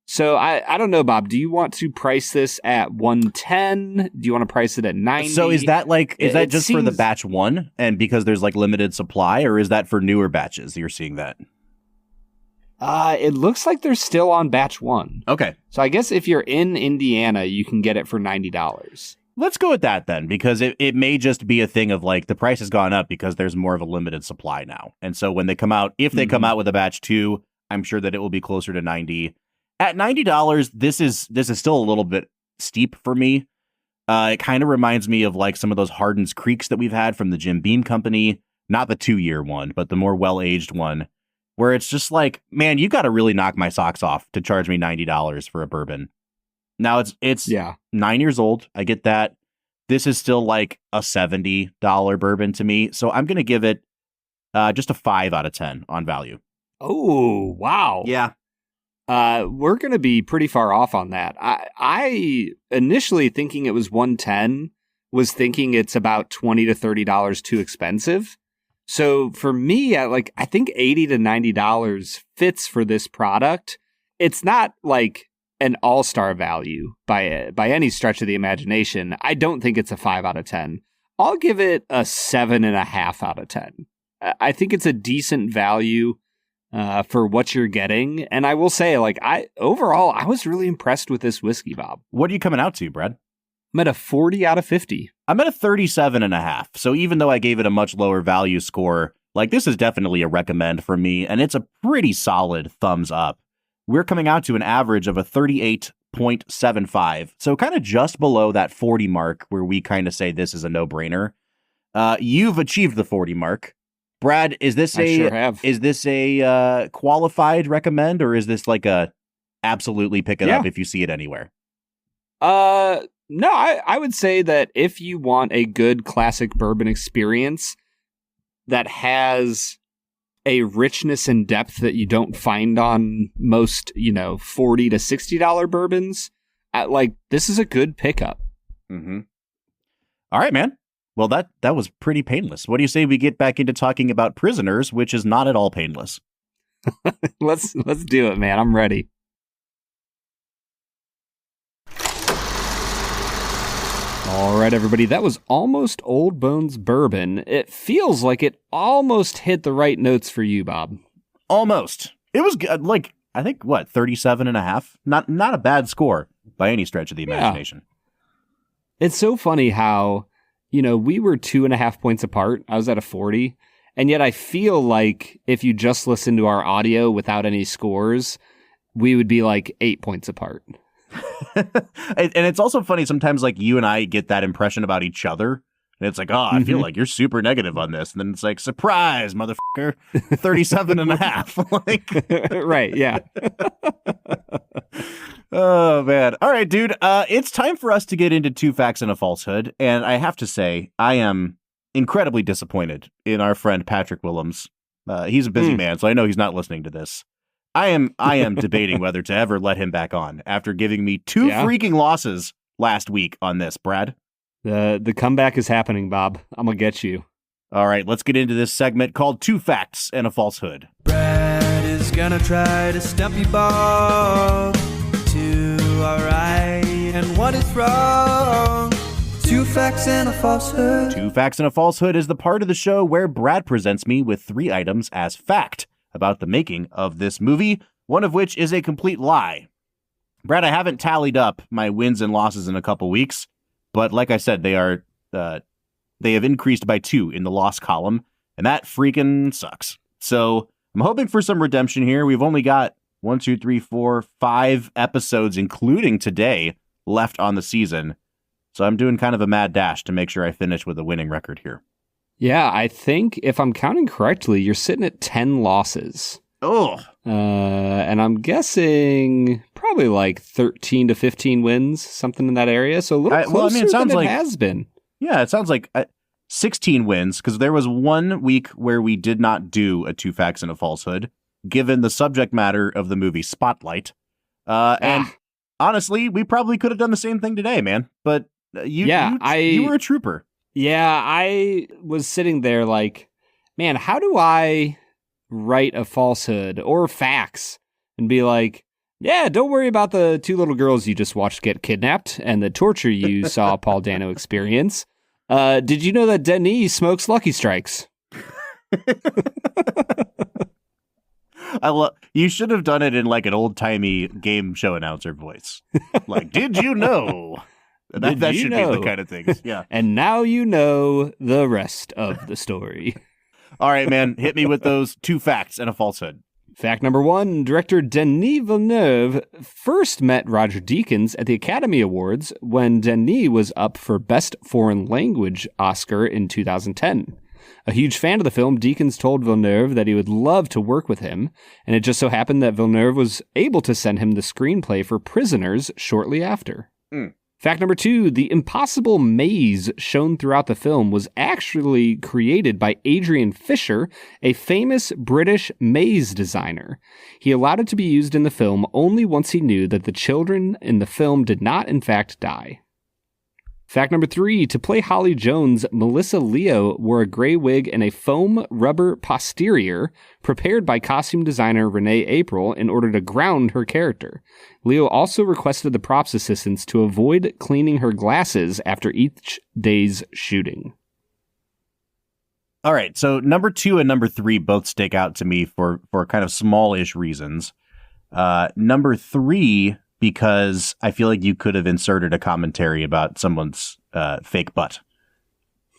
So I don't know, Bob. Do you want to price this at $110? Do you want to price it at $90? So is that just for the batch one, and because there's like limited supply, or is that for newer batches? You're seeing that? It looks like they're still on batch one. Okay. So I guess if you're in Indiana, you can get it for $90. let's go with that then, because it may just be a thing of like the price has gone up because there's more of a limited supply now. And so when they come out, if they come out with a batch 2, I'm sure that it will be closer to $90. At $90, this is still a little bit steep for me. It kind of reminds me of like some of those Hardin's Creeks that we've had from the Jim Beam Company, not the 2-year one, but the more well-aged one, where it's just like, man, you got to really knock my socks off to charge me $90 for a bourbon. Now it's 9 years old. I get that. This is still like a $70 bourbon to me. So I'm going to give it just a 5 out of 10 on value. Oh, wow. Yeah. We're going to be pretty far off on that. I initially thinking it was 110 was thinking it's about $20 to $30 too expensive. So for me, I think $80 to $90 fits for this product. It's not like an all-star value by any stretch of the imagination. I don't think it's a 5 out of 10. I'll give it a 7.5 out of 10. I think it's a decent value for what you're getting. And I will say, overall, I was really impressed with this whiskey, Bob. What are you coming out to, Brad? I'm at a 40 out of 50. I'm at a 37.5. So even though I gave it a much lower value score, this is definitely a recommend for me. And it's a pretty solid thumbs up. We're coming out to an average of a 38.75. So kind of just below that 40 mark where we kind of say this is a no-brainer. You've achieved the 40 mark. Brad, is this a qualified recommend, or is this like a absolutely pick it up if you see it anywhere? No, I would say that if you want a good classic bourbon experience that has a richness and depth that you don't find on most, $40 to $60 bourbons, this is a good pickup. Mm-hmm. All right, man. Well, that was pretty painless. What do you say we get back into talking about Prisoners, which is not at all painless? Let's do it, man. I'm ready. All right, everybody. That was Almost Old Bones Bourbon. It feels like it almost hit the right notes for you, Bob. Almost. It was I think 37.5. Not a bad score by any stretch of the imagination. Yeah. It's so funny how, we were 2.5 points apart. I was at a 40. And yet I feel like if you just listen to our audio without any scores, we would be 8 points apart. And it's also funny sometimes you and I get that impression about each other. And it's I feel like you're super negative on this. And then it's surprise, motherfucker, 37.5. Right, yeah. Oh, man. All right, dude. It's time for us to get into 2 facts and a falsehood. And I have to say, I am incredibly disappointed in our friend Patrick Willems. He's a busy man, so I know he's not listening to this. I am debating whether to ever let him back on after giving me 2 freaking losses last week on this, Brad. The comeback is happening, Bob. I'm going to get you. All right, let's get into this segment called 2 Facts and a Falsehood. Brad is gonna try to stump you, Bob, to all right and what is wrong. 2 facts and a falsehood. 2 Facts and a Falsehood is the part of the show where Brad presents me with 3 items as fact about the making of this movie, one of which is a complete lie. Brad, I haven't tallied up my wins and losses in a couple weeks, but like I said, they have increased by 2 in the loss column, and that freaking sucks. So I'm hoping for some redemption here. We've only got 1, 2, 3, 4, 5 episodes, including today, left on the season. So I'm doing kind of a mad dash to make sure I finish with a winning record here. Yeah, I think if I'm counting correctly, you're sitting at 10 losses. Oh. And I'm guessing probably 13 to 15 wins, something in that area. So a little closer than it has been. Yeah, it sounds like 16 wins, because there was 1 week where we did not do a 2 Facts and a Falsehood, given the subject matter of the movie Spotlight. And honestly, we probably could have done the same thing today, man. But you were a trooper. Yeah, I was sitting there man, how do I write a falsehood or facts and be yeah, don't worry about the 2 little girls you just watched get kidnapped and the torture you saw Paul Dano experience. Did you know that Denis smokes Lucky Strikes? You should have done it in an old-timey game show announcer voice. Did you know? That should be the kind of things. Yeah. And now you know the rest of the story. All right, man. Hit me with those 2 facts and a falsehood. Fact number 1, director Denis Villeneuve first met Roger Deakins at the Academy Awards when Denis was up for Best Foreign Language Oscar in 2010. A huge fan of the film, Deakins told Villeneuve that he would love to work with him, and it just so happened that Villeneuve was able to send him the screenplay for Prisoners shortly after. Fact number 2, the impossible maze shown throughout the film was actually created by Adrian Fisher, a famous British maze designer. He allowed it to be used in the film only once he knew that the children in the film did not in fact die. Fact number 3, to play Holly Jones, Melissa Leo wore a gray wig and a foam rubber posterior prepared by costume designer Renee April in order to ground her character. Leo also requested the props assistants to avoid cleaning her glasses after each day's shooting. All right, so number 2 and number 3 both stick out to me for kind of smallish reasons. Number 3... because I feel like you could have inserted a commentary about someone's fake butt.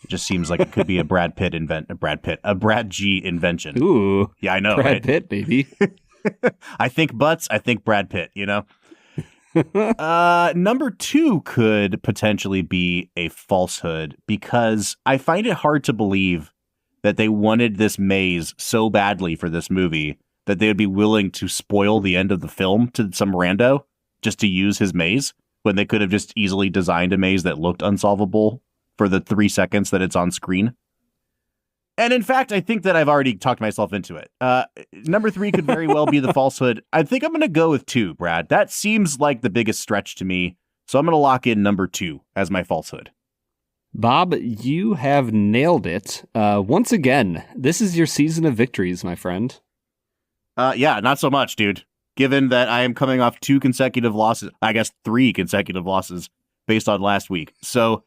It just seems like it could be a Brad G invention. Ooh. Yeah, I know, Brad right? Pitt, baby. I think butts, I think Brad Pitt, you know? Number 2 could potentially be a falsehood because I find it hard to believe that they wanted this maze so badly for this movie that they would be willing to spoil the end of the film to some rando just to use his maze when they could have just easily designed a maze that looked unsolvable for the 3 seconds that it's on screen. And in fact, I think that I've already talked myself into it. Number 3 could very well be the falsehood. I think I'm going to go with 2, Brad. That seems like the biggest stretch to me. So I'm going to lock in number 2 as my falsehood. Bob, you have nailed it. Once again, this is your season of victories, my friend. Yeah, not so much, dude. Given that I am coming off 2 consecutive losses, I guess 3 consecutive losses based on last week. So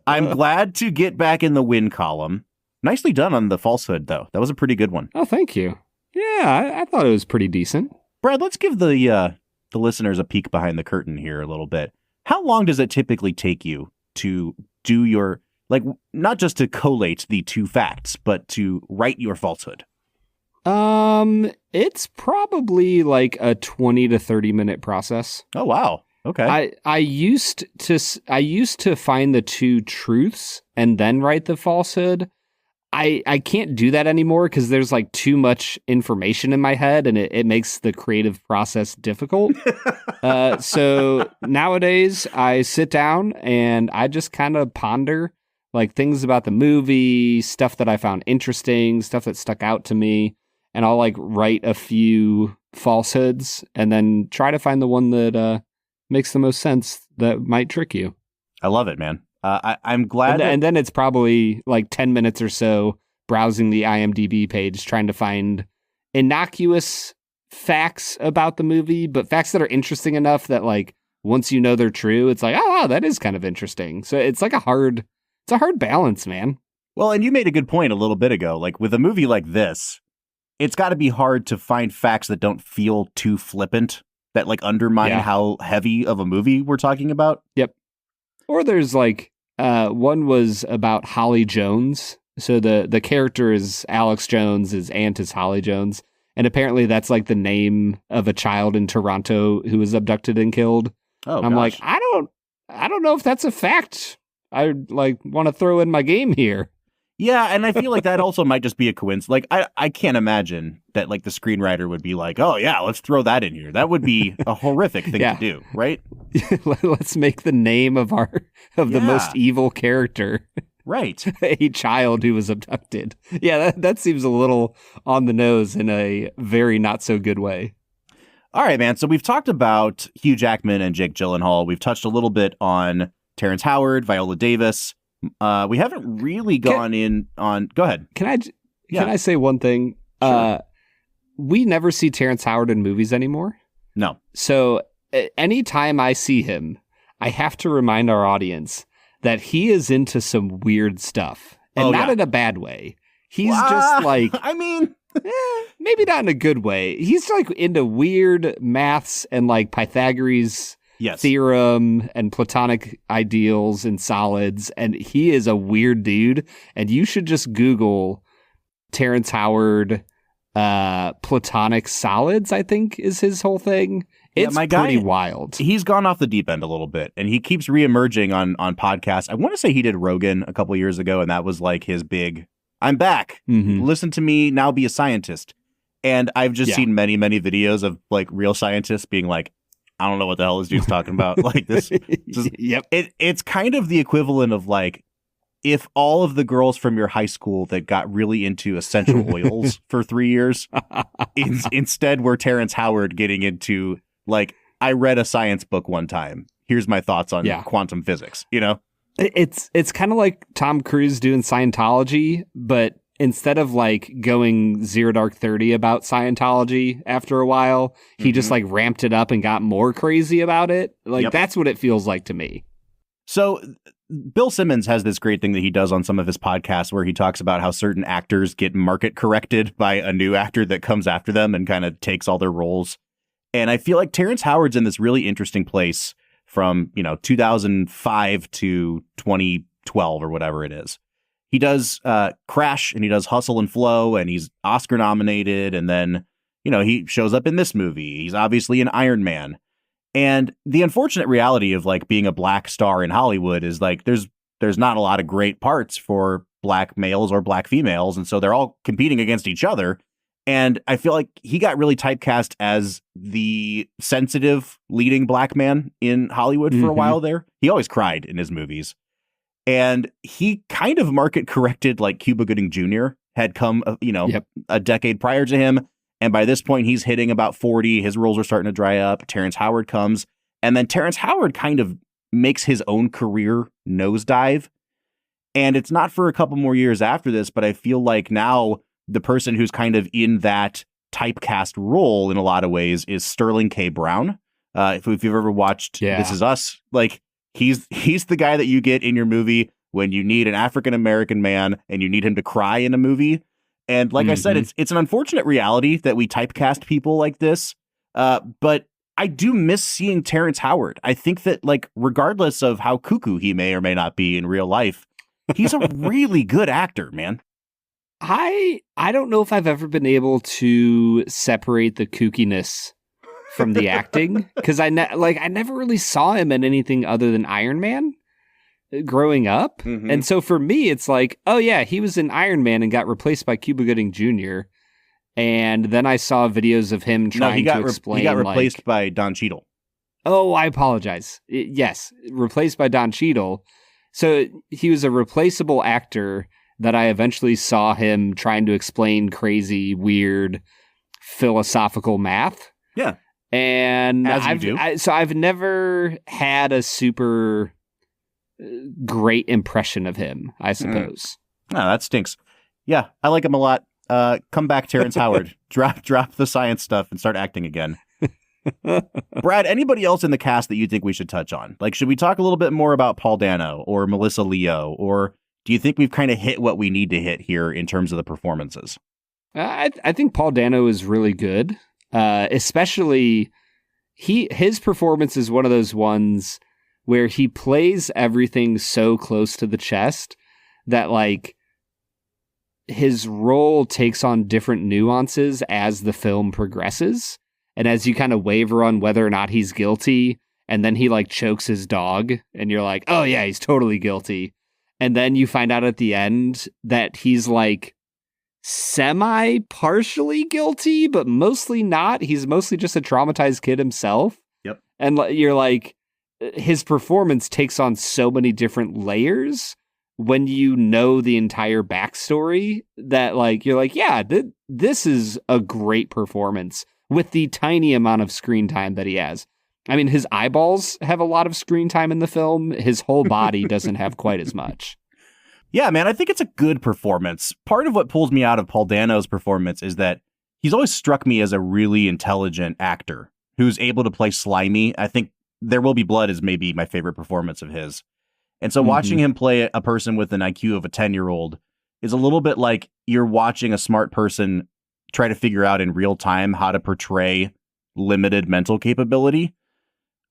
I'm glad to get back in the win column. Nicely done on the falsehood, though. That was a pretty good one. Oh, thank you. Yeah, I thought it was pretty decent. Brad, let's give the listeners a peek behind the curtain here a little bit. How long does it typically take you to do your, like, not just to collate the 2 facts, but to write your falsehood? It's probably like a 20 to 30 minute process. Oh, wow. Okay. I used to find the 2 truths and then write the falsehood. I can't do that anymore because there's like too much information in my head and it makes the creative process difficult. So nowadays I sit down and I just kind of ponder like things about the movie, stuff that I found interesting, stuff that stuck out to me. And I'll like write a few falsehoods and then try to find the one that makes the most sense that might trick you. I love it, man. I'm glad. And then it's probably like 10 minutes or so browsing the IMDb page, trying to find innocuous facts about the movie, but facts that are interesting enough that like once you know they're true, it's like, oh, wow, that is kind of interesting. So it's like a hard balance, man. Well, and you made a good point a little bit ago. Like with a movie like this, it's got to be hard to find facts that don't feel too flippant, that like undermine how heavy of a movie we're talking about. Yep. Or there's like, one was about Holly Jones. So the character is Alex Jones, his aunt is Holly Jones. And apparently that's like the name of a child in Toronto who was abducted and killed. Oh, I'm like, I don't know if that's a fact I like want to throw in my game here. Yeah, and I feel like that also might just be a coincidence. Like, I can't imagine that, like, the screenwriter would be like, oh, yeah, let's throw that in here. That would be a horrific thing to do, right? Let's make the name of the most evil character. Right. A child who was abducted. Yeah, that seems a little on the nose in a very not so good way. All right, man. So we've talked about Hugh Jackman and Jake Gyllenhaal. We've touched a little bit on Terrence Howard, Viola Davis. We haven't really gone in on... Go ahead. Can I say one thing? Sure. We never see Terrence Howard in movies anymore. No. So anytime I see him, I have to remind our audience that he is into some weird stuff. And not in a bad way. He's just like... I mean... maybe not in a good way. He's like into weird maths and like Pythagoras theorem and platonic ideals and solids. And he is a weird dude. And you should just Google Terrence Howard platonic solids, I think is his whole thing. It's pretty wild. He's gone off the deep end a little bit, and he keeps reemerging on podcasts. I want to say he did Rogan a couple years ago, and that was like his big, I'm back. Listen to me, now be a scientist. And I've just seen many, many videos of like real scientists being like, I don't know what the hell this dude's talking about. Like this. It's kind of the equivalent of like, if all of the girls from your high school that got really into essential oils for 3 years, instead were Terrence Howard getting into like, I read a science book one time. Here's my thoughts on quantum physics, you know? It's kind of like Tom Cruise doing Scientology, but instead of like going Zero Dark 30 about Scientology after a while, he just like ramped it up and got more crazy about it. Like that's what it feels like to me. So Bill Simmons has this great thing that he does on some of his podcasts where he talks about how certain actors get market corrected by a new actor that comes after them and kind of takes all their roles. And I feel like Terrence Howard's in this really interesting place from, 2005 to 2012 or whatever it is. He does Crash and he does Hustle and Flow and he's Oscar nominated. And then, he shows up in this movie. He's obviously an Iron Man. And the unfortunate reality of like being a black star in Hollywood is like there's not a lot of great parts for black males or black females. And so they're all competing against each other. And I feel like he got really typecast as the sensitive leading black man in Hollywood for a while there. He always cried in his movies. And he kind of market corrected like Cuba Gooding Jr. had come, a decade prior to him. And by this point, he's hitting about 40. His roles are starting to dry up. Terrence Howard comes. And then Terrence Howard kind of makes his own career nosedive. And it's not for a couple more years after this, but I feel like now the person who's kind of in that typecast role in a lot of ways is Sterling K. Brown. If you've ever watched This Is Us, like he's the guy that you get in your movie when you need an African-American man and you need him to cry in a movie. And like I said, it's an unfortunate reality that we typecast people like this. But I do miss seeing Terrence Howard. I think that like regardless of how cuckoo he may or may not be in real life, he's a really good actor, man. I don't know if I've ever been able to separate the kookiness from the acting because I never really saw him in anything other than Iron Man growing up. And so for me, it's like, oh yeah, he was in Iron Man and got replaced by Cuba Gooding Jr. And then I saw videos of him trying to explain. He got replaced by Don Cheadle. Oh, I apologize. Yes, replaced by Don Cheadle. So he was a replaceable actor that I eventually saw him trying to explain crazy, weird, philosophical math. Yeah. And I've never had a super great impression of him, I suppose. Oh, that stinks. Yeah, I like him a lot. Come back, Terrence Howard. Drop the science stuff and start acting again. Brad, anybody else in the cast that you think we should touch on? Like, should we talk a little bit more about Paul Dano or Melissa Leo? Or do you think we've kind of hit what we need to hit here in terms of the performances? I think Paul Dano is really good. Especially, his performance is one of those ones where he plays everything so close to the chest that, like, his role takes on different nuances as the film progresses. And as you kind of waver on whether or not he's guilty, and then he, like, chokes his dog, and you're like, oh, yeah, he's totally guilty. And then you find out at the end that he's, like, semi-partially guilty, but mostly not. He's mostly just a traumatized kid himself. Yep. And you're like, his performance takes on so many different layers when you know the entire backstory that, like, you're like, yeah, this is a great performance with the tiny amount of screen time that he has. I mean, his eyeballs have a lot of screen time in the film. His whole body doesn't have quite as much. Yeah, man, I think it's a good performance. Part of what pulls me out of Paul Dano's performance is that he's always struck me as a really intelligent actor who's able to play slimy. I think There Will Be Blood is maybe my favorite performance of his. And so watching him play a person with an IQ of a 10-year-old is a little bit like you're watching a smart person try to figure out in real time how to portray limited mental capability.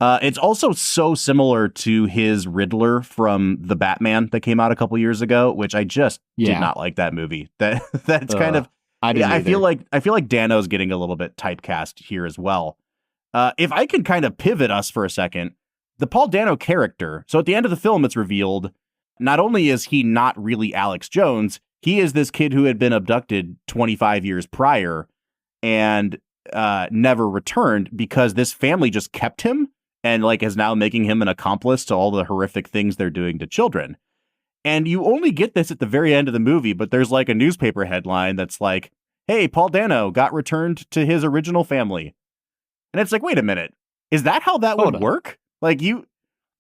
It's also so similar to his Riddler from the Batman that came out a couple years ago, which I just did not like that movie. That's kind of I feel like Dano's getting a little bit typecast here as well. If I can kind of pivot us for a second, the Paul Dano character. So at the end of the film, it's revealed not only is he not really Alex Jones, he is this kid who had been abducted 25 years prior and never returned because this family just kept him and like is now making him an accomplice to all the horrific things they're doing to children. And you only get this at the very end of the movie, but there's like a newspaper headline that's like, hey, Paul Dano got returned to his original family. And it's like, wait a minute, is that how that would work? Like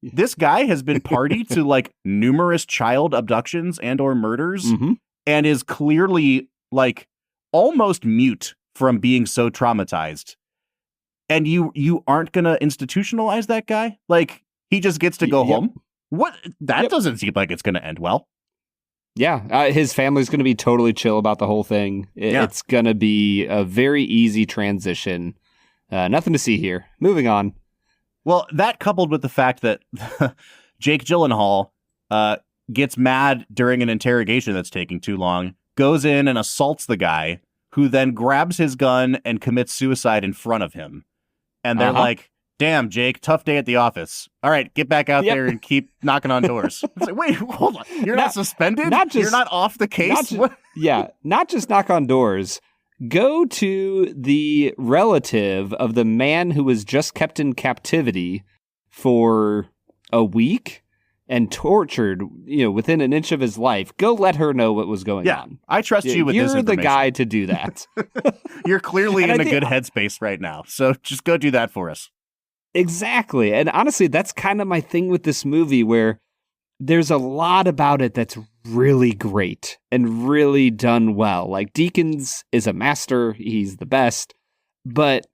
this guy has been party to like numerous child abductions and or murders and is clearly like almost mute from being so traumatized. And you aren't going to institutionalize that guy? Like he just gets to go home? What? That doesn't seem like it's going to end well. Yeah, his family's going to be totally chill about the whole thing. It's going to be a very easy transition. Nothing to see here. Moving on. Well, that coupled with the fact that Jake Gyllenhaal gets mad during an interrogation that's taking too long, goes in and assaults the guy, who then grabs his gun and commits suicide in front of him. And they're like, damn, Jake, tough day at the office. All right, get back out there and keep knocking on doors. It's like, wait, hold on. You're not suspended? You're not off the case? Not just knock on doors. Go to the relative of the man who was just kept in captivity for a week and tortured, within an inch of his life. Go let her know what was going on. I trust you with this information. You're the guy to do that. You're clearly in a good headspace right now. So just go do that for us. Exactly. And honestly, that's kind of my thing with this movie, where there's a lot about it that's really great and really done well. Like Deakins is a master. He's the best. But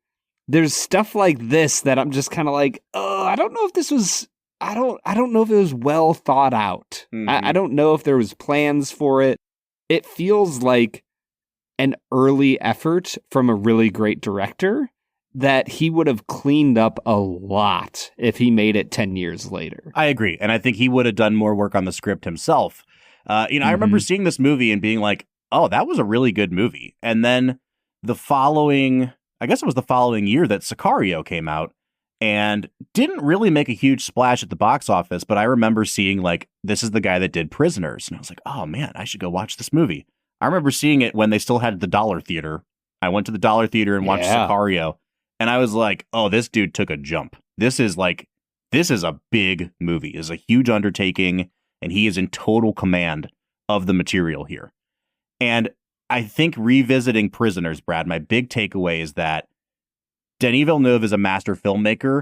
there's stuff like this that I'm just kind of like, I don't know if this was... I don't know if it was well thought out. I don't know if there was plans for it. It feels like an early effort from a really great director that he would have cleaned up a lot if he made it 10 years later. I agree. And I think he would have done more work on the script himself. I remember seeing this movie and being like, oh, that was a really good movie. And then the following year that Sicario came out, and didn't really make a huge splash at the box office, but I remember seeing like, this is the guy that did Prisoners. And I was like, oh man, I should go watch this movie. I remember seeing it when they still had the Dollar Theater. I went to the Dollar Theater and watched Sicario. And I was like, oh, this dude took a jump. This is a big movie. It's a huge undertaking. And he is in total command of the material here. And I think revisiting Prisoners, Brad, my big takeaway is that Denis Villeneuve is a master filmmaker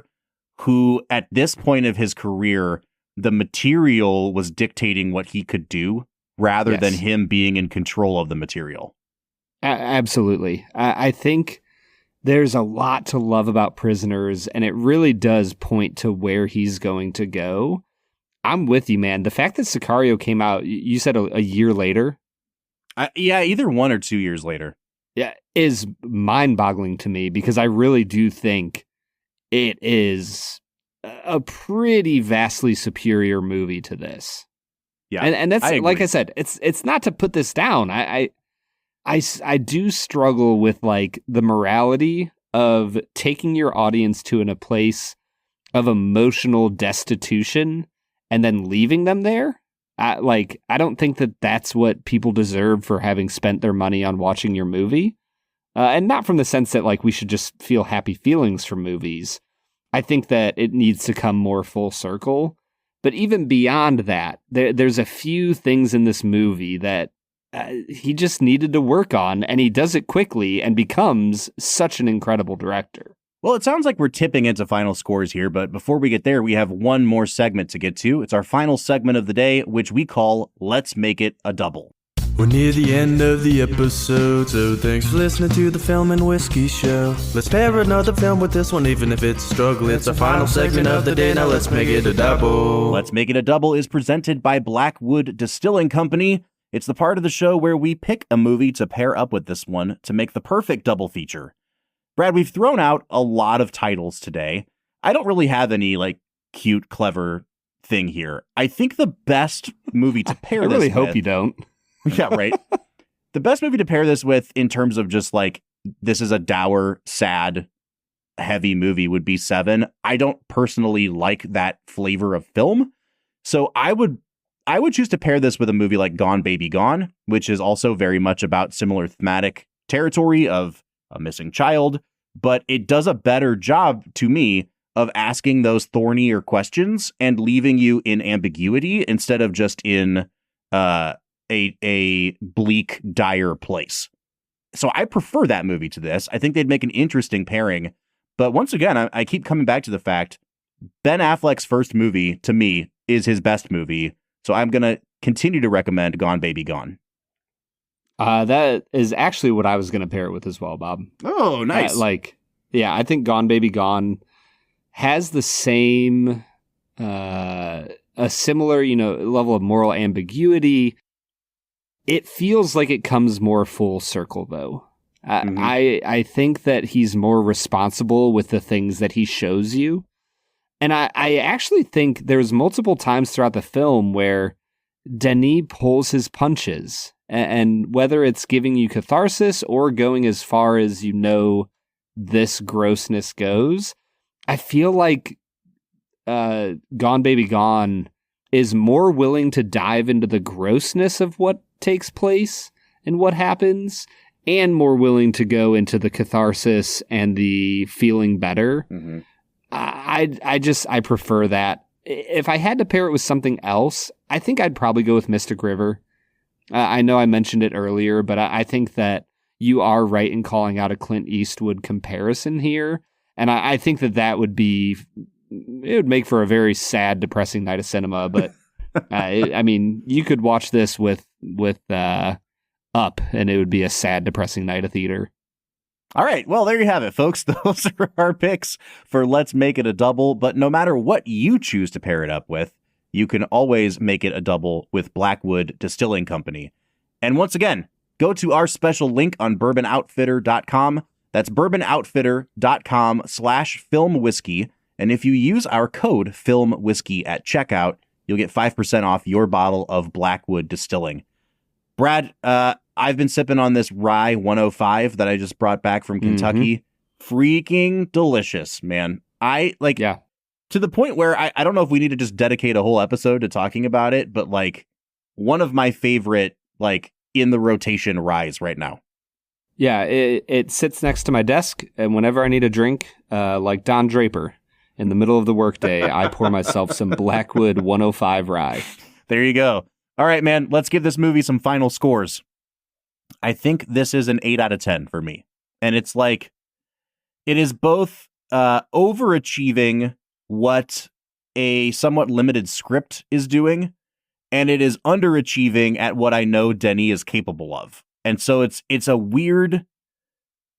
who, at this point of his career, the material was dictating what he could do rather than him being in control of the material. Absolutely. I think there's a lot to love about Prisoners, and it really does point to where he's going to go. I'm with you, man. The fact that Sicario came out, you said a year later? Either 1 or 2 years later. Yeah, is mind-boggling to me, because I really do think it is a pretty vastly superior movie to this. Yeah, and that's like I said, it's not to put this down. I do struggle with like the morality of taking your audience to a place of emotional destitution and then leaving them there. I don't think that that's what people deserve for having spent their money on watching your movie. And not from the sense that like we should just feel happy feelings from movies. I think that it needs to come more full circle. But even beyond that, there's a few things in this movie that he just needed to work on, and he does it quickly and becomes such an incredible director. Well, it sounds like we're tipping into final scores here, but before we get there, we have one more segment to get to. It's our final segment of the day, which we call Let's Make It a Double. We're near the end of the episode, so thanks for listening to the Film and Whiskey Show. Let's pair another film with this one, even if it's a struggle. It's our final segment of the day, now let's make it a double. Let's Make It a Double is presented by Blackwood Distilling Company. It's the part of the show where we pick a movie to pair up with this one to make the perfect double feature. Brad, we've thrown out a lot of titles today. I don't really have any like cute, clever thing here. I think the best movie to pair I this really hope with, you don't. Yeah, right. The best movie to pair this with in terms of just like, this is a dour, sad, heavy movie would be Seven. I don't personally like that flavor of film. So I would choose to pair this with a movie like Gone Baby Gone, which is also very much about similar thematic territory of a missing child, but it does a better job to me of asking those thornier questions and leaving you in ambiguity instead of just in a bleak, dire place. So I prefer that movie to this. I think they'd make an interesting pairing. But once again, I keep coming back to the fact Ben Affleck's first movie, to me, is his best movie. So I'm going to continue to recommend Gone Baby Gone. That is actually what I was going to pair it with as well, Bob. Oh, nice. I think Gone Baby Gone has the same, a similar, level of moral ambiguity. It feels like it comes more full circle, though. I think that he's more responsible with the things that he shows you. And I actually think there's multiple times throughout the film where Denis pulls his punches. And whether it's giving you catharsis or going as far as this grossness goes, I feel like Gone Baby Gone is more willing to dive into the grossness of what takes place and what happens, and more willing to go into the catharsis and the feeling better. Mm-hmm. I prefer that. If I had to pair it with something else, I think I'd probably go with Mystic River. I know I mentioned it earlier, but I think that you are right in calling out a Clint Eastwood comparison here. And I think that would make for a very sad, depressing night of cinema. But I mean, you could watch this with Up, and it would be a sad, depressing night of theater. All right. Well, there you have it, folks. Those are our picks for Let's Make It a Double. But no matter what you choose to pair it up with, you can always make it a double with Blackwood Distilling Company. And once again, go to our special link on bourbonoutfitter.com. That's bourbonoutfitter.com/filmwhiskey. And if you use our code FILMWHISKEY at checkout, you'll get 5% off your bottle of Blackwood Distilling. Brad, I've been sipping on this Rye 105 that I just brought back from Kentucky. Freaking delicious, man. To the point where I don't know if we need to just dedicate a whole episode to talking about it, but like one of my favorite, like in the rotation ryes right now. Yeah, it sits next to my desk, and whenever I need a drink, like Don Draper, in the middle of the workday, I pour myself some Blackwood 105 rye. There you go. All right, man, let's give this movie some final scores. I think this is an 8 out of 10 for me. And it's like, it is both overachieving what a somewhat limited script is doing, and it is underachieving at what I know Denis is capable of. And so it's a weird,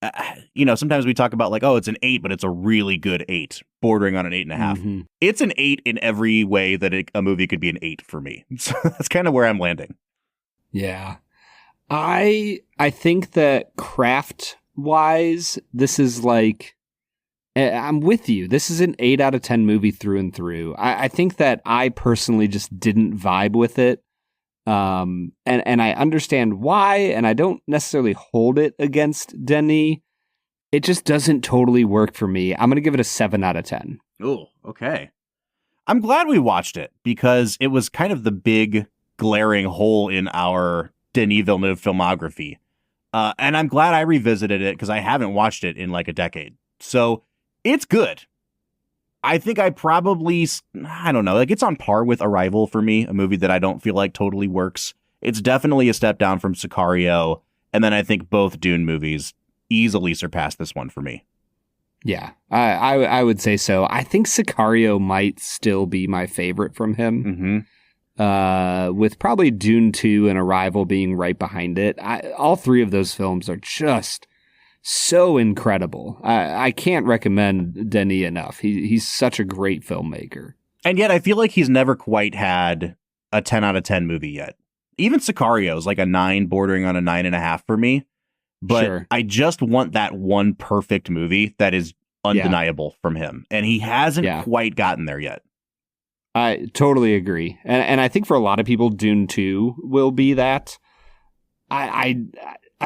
sometimes we talk about like, oh, it's an 8, but it's a really good 8, bordering on an 8.5. Mm-hmm. It's an 8 in every way that a movie could be an 8 for me. So that's kind of where I'm landing. Yeah. I think that craft wise, this is like, I'm with you. This is an 8 out of 10 movie through and through. I think that I personally just didn't vibe with it. And I understand why, and I don't necessarily hold it against Denis. It just doesn't totally work for me. I'm going to give it a 7 out of 10. Oh, okay. I'm glad we watched it because it was kind of the big glaring hole in our Denis Villeneuve filmography. And I'm glad I revisited it because I haven't watched it in like a decade. So it's good. I think I probably, I don't know, like it's on par with Arrival for me, a movie that I don't feel like totally works. It's definitely a step down from Sicario. And then I think both Dune movies easily surpass this one for me. Yeah, I would say so. I think Sicario might still be my favorite from him. Mm-hmm. With probably Dune 2 and Arrival being right behind it. All three of those films are just so incredible. I can't recommend Denis enough. He's such a great filmmaker. And yet I feel like he's never quite had a 10 out of 10 movie yet. Even Sicario is like a 9 bordering on a 9.5 for me. But sure. I just want that one perfect movie that is undeniable from him. And he hasn't quite gotten there yet. I totally agree. And I think for a lot of people, Dune 2 will be that. I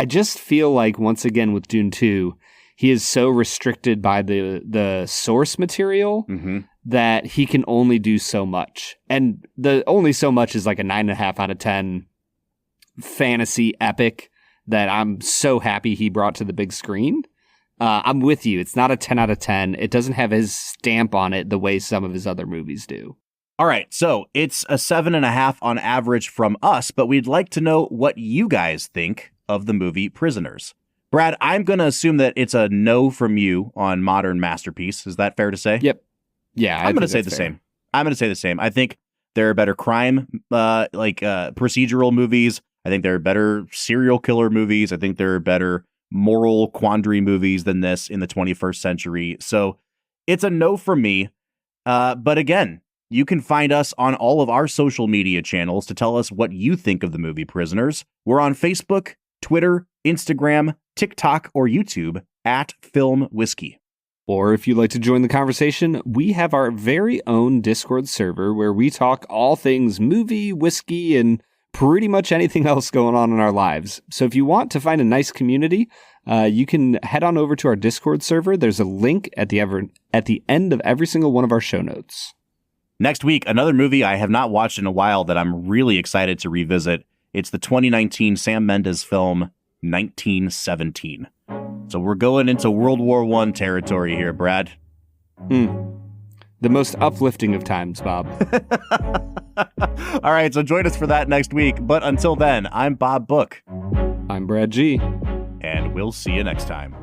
just feel like, once again, with Dune 2, he is so restricted by the source material that he can only do so much. And the only so much is like a 9.5 out of 10 fantasy epic that I'm so happy he brought to the big screen. I'm with you. It's not a 10 out of 10. It doesn't have his stamp on it the way some of his other movies do. All right, so it's a 7.5 on average from us, but we'd like to know what you guys think of the movie Prisoners. Brad, I'm going to assume that it's a no from you on Modern Masterpiece. Is that fair to say? Yep. Yeah, I'm going to say the same. I'm going to say the same. I think there are better crime, procedural movies. I think there are better serial killer movies. I think there are better moral quandary movies than this in the 21st century. So it's a no from me. But again, you can find us on all of our social media channels to tell us what you think of the movie Prisoners. We're on Facebook, Twitter, Instagram, TikTok, or YouTube at Film Whiskey. Or if you'd like to join the conversation, we have our very own Discord server where we talk all things movie, whiskey, and pretty much anything else going on in our lives. So if you want to find a nice community, you can head on over to our Discord server. There's a link at the end of every single one of our show notes. Next week, another movie I have not watched in a while that I'm really excited to revisit. It's the 2019 Sam Mendes film, 1917. So we're going into World War I territory here, Brad. The most uplifting of times, Bob. All right, so join us for that next week. But until then, I'm Bob Book. I'm Brad G. And we'll see you next time.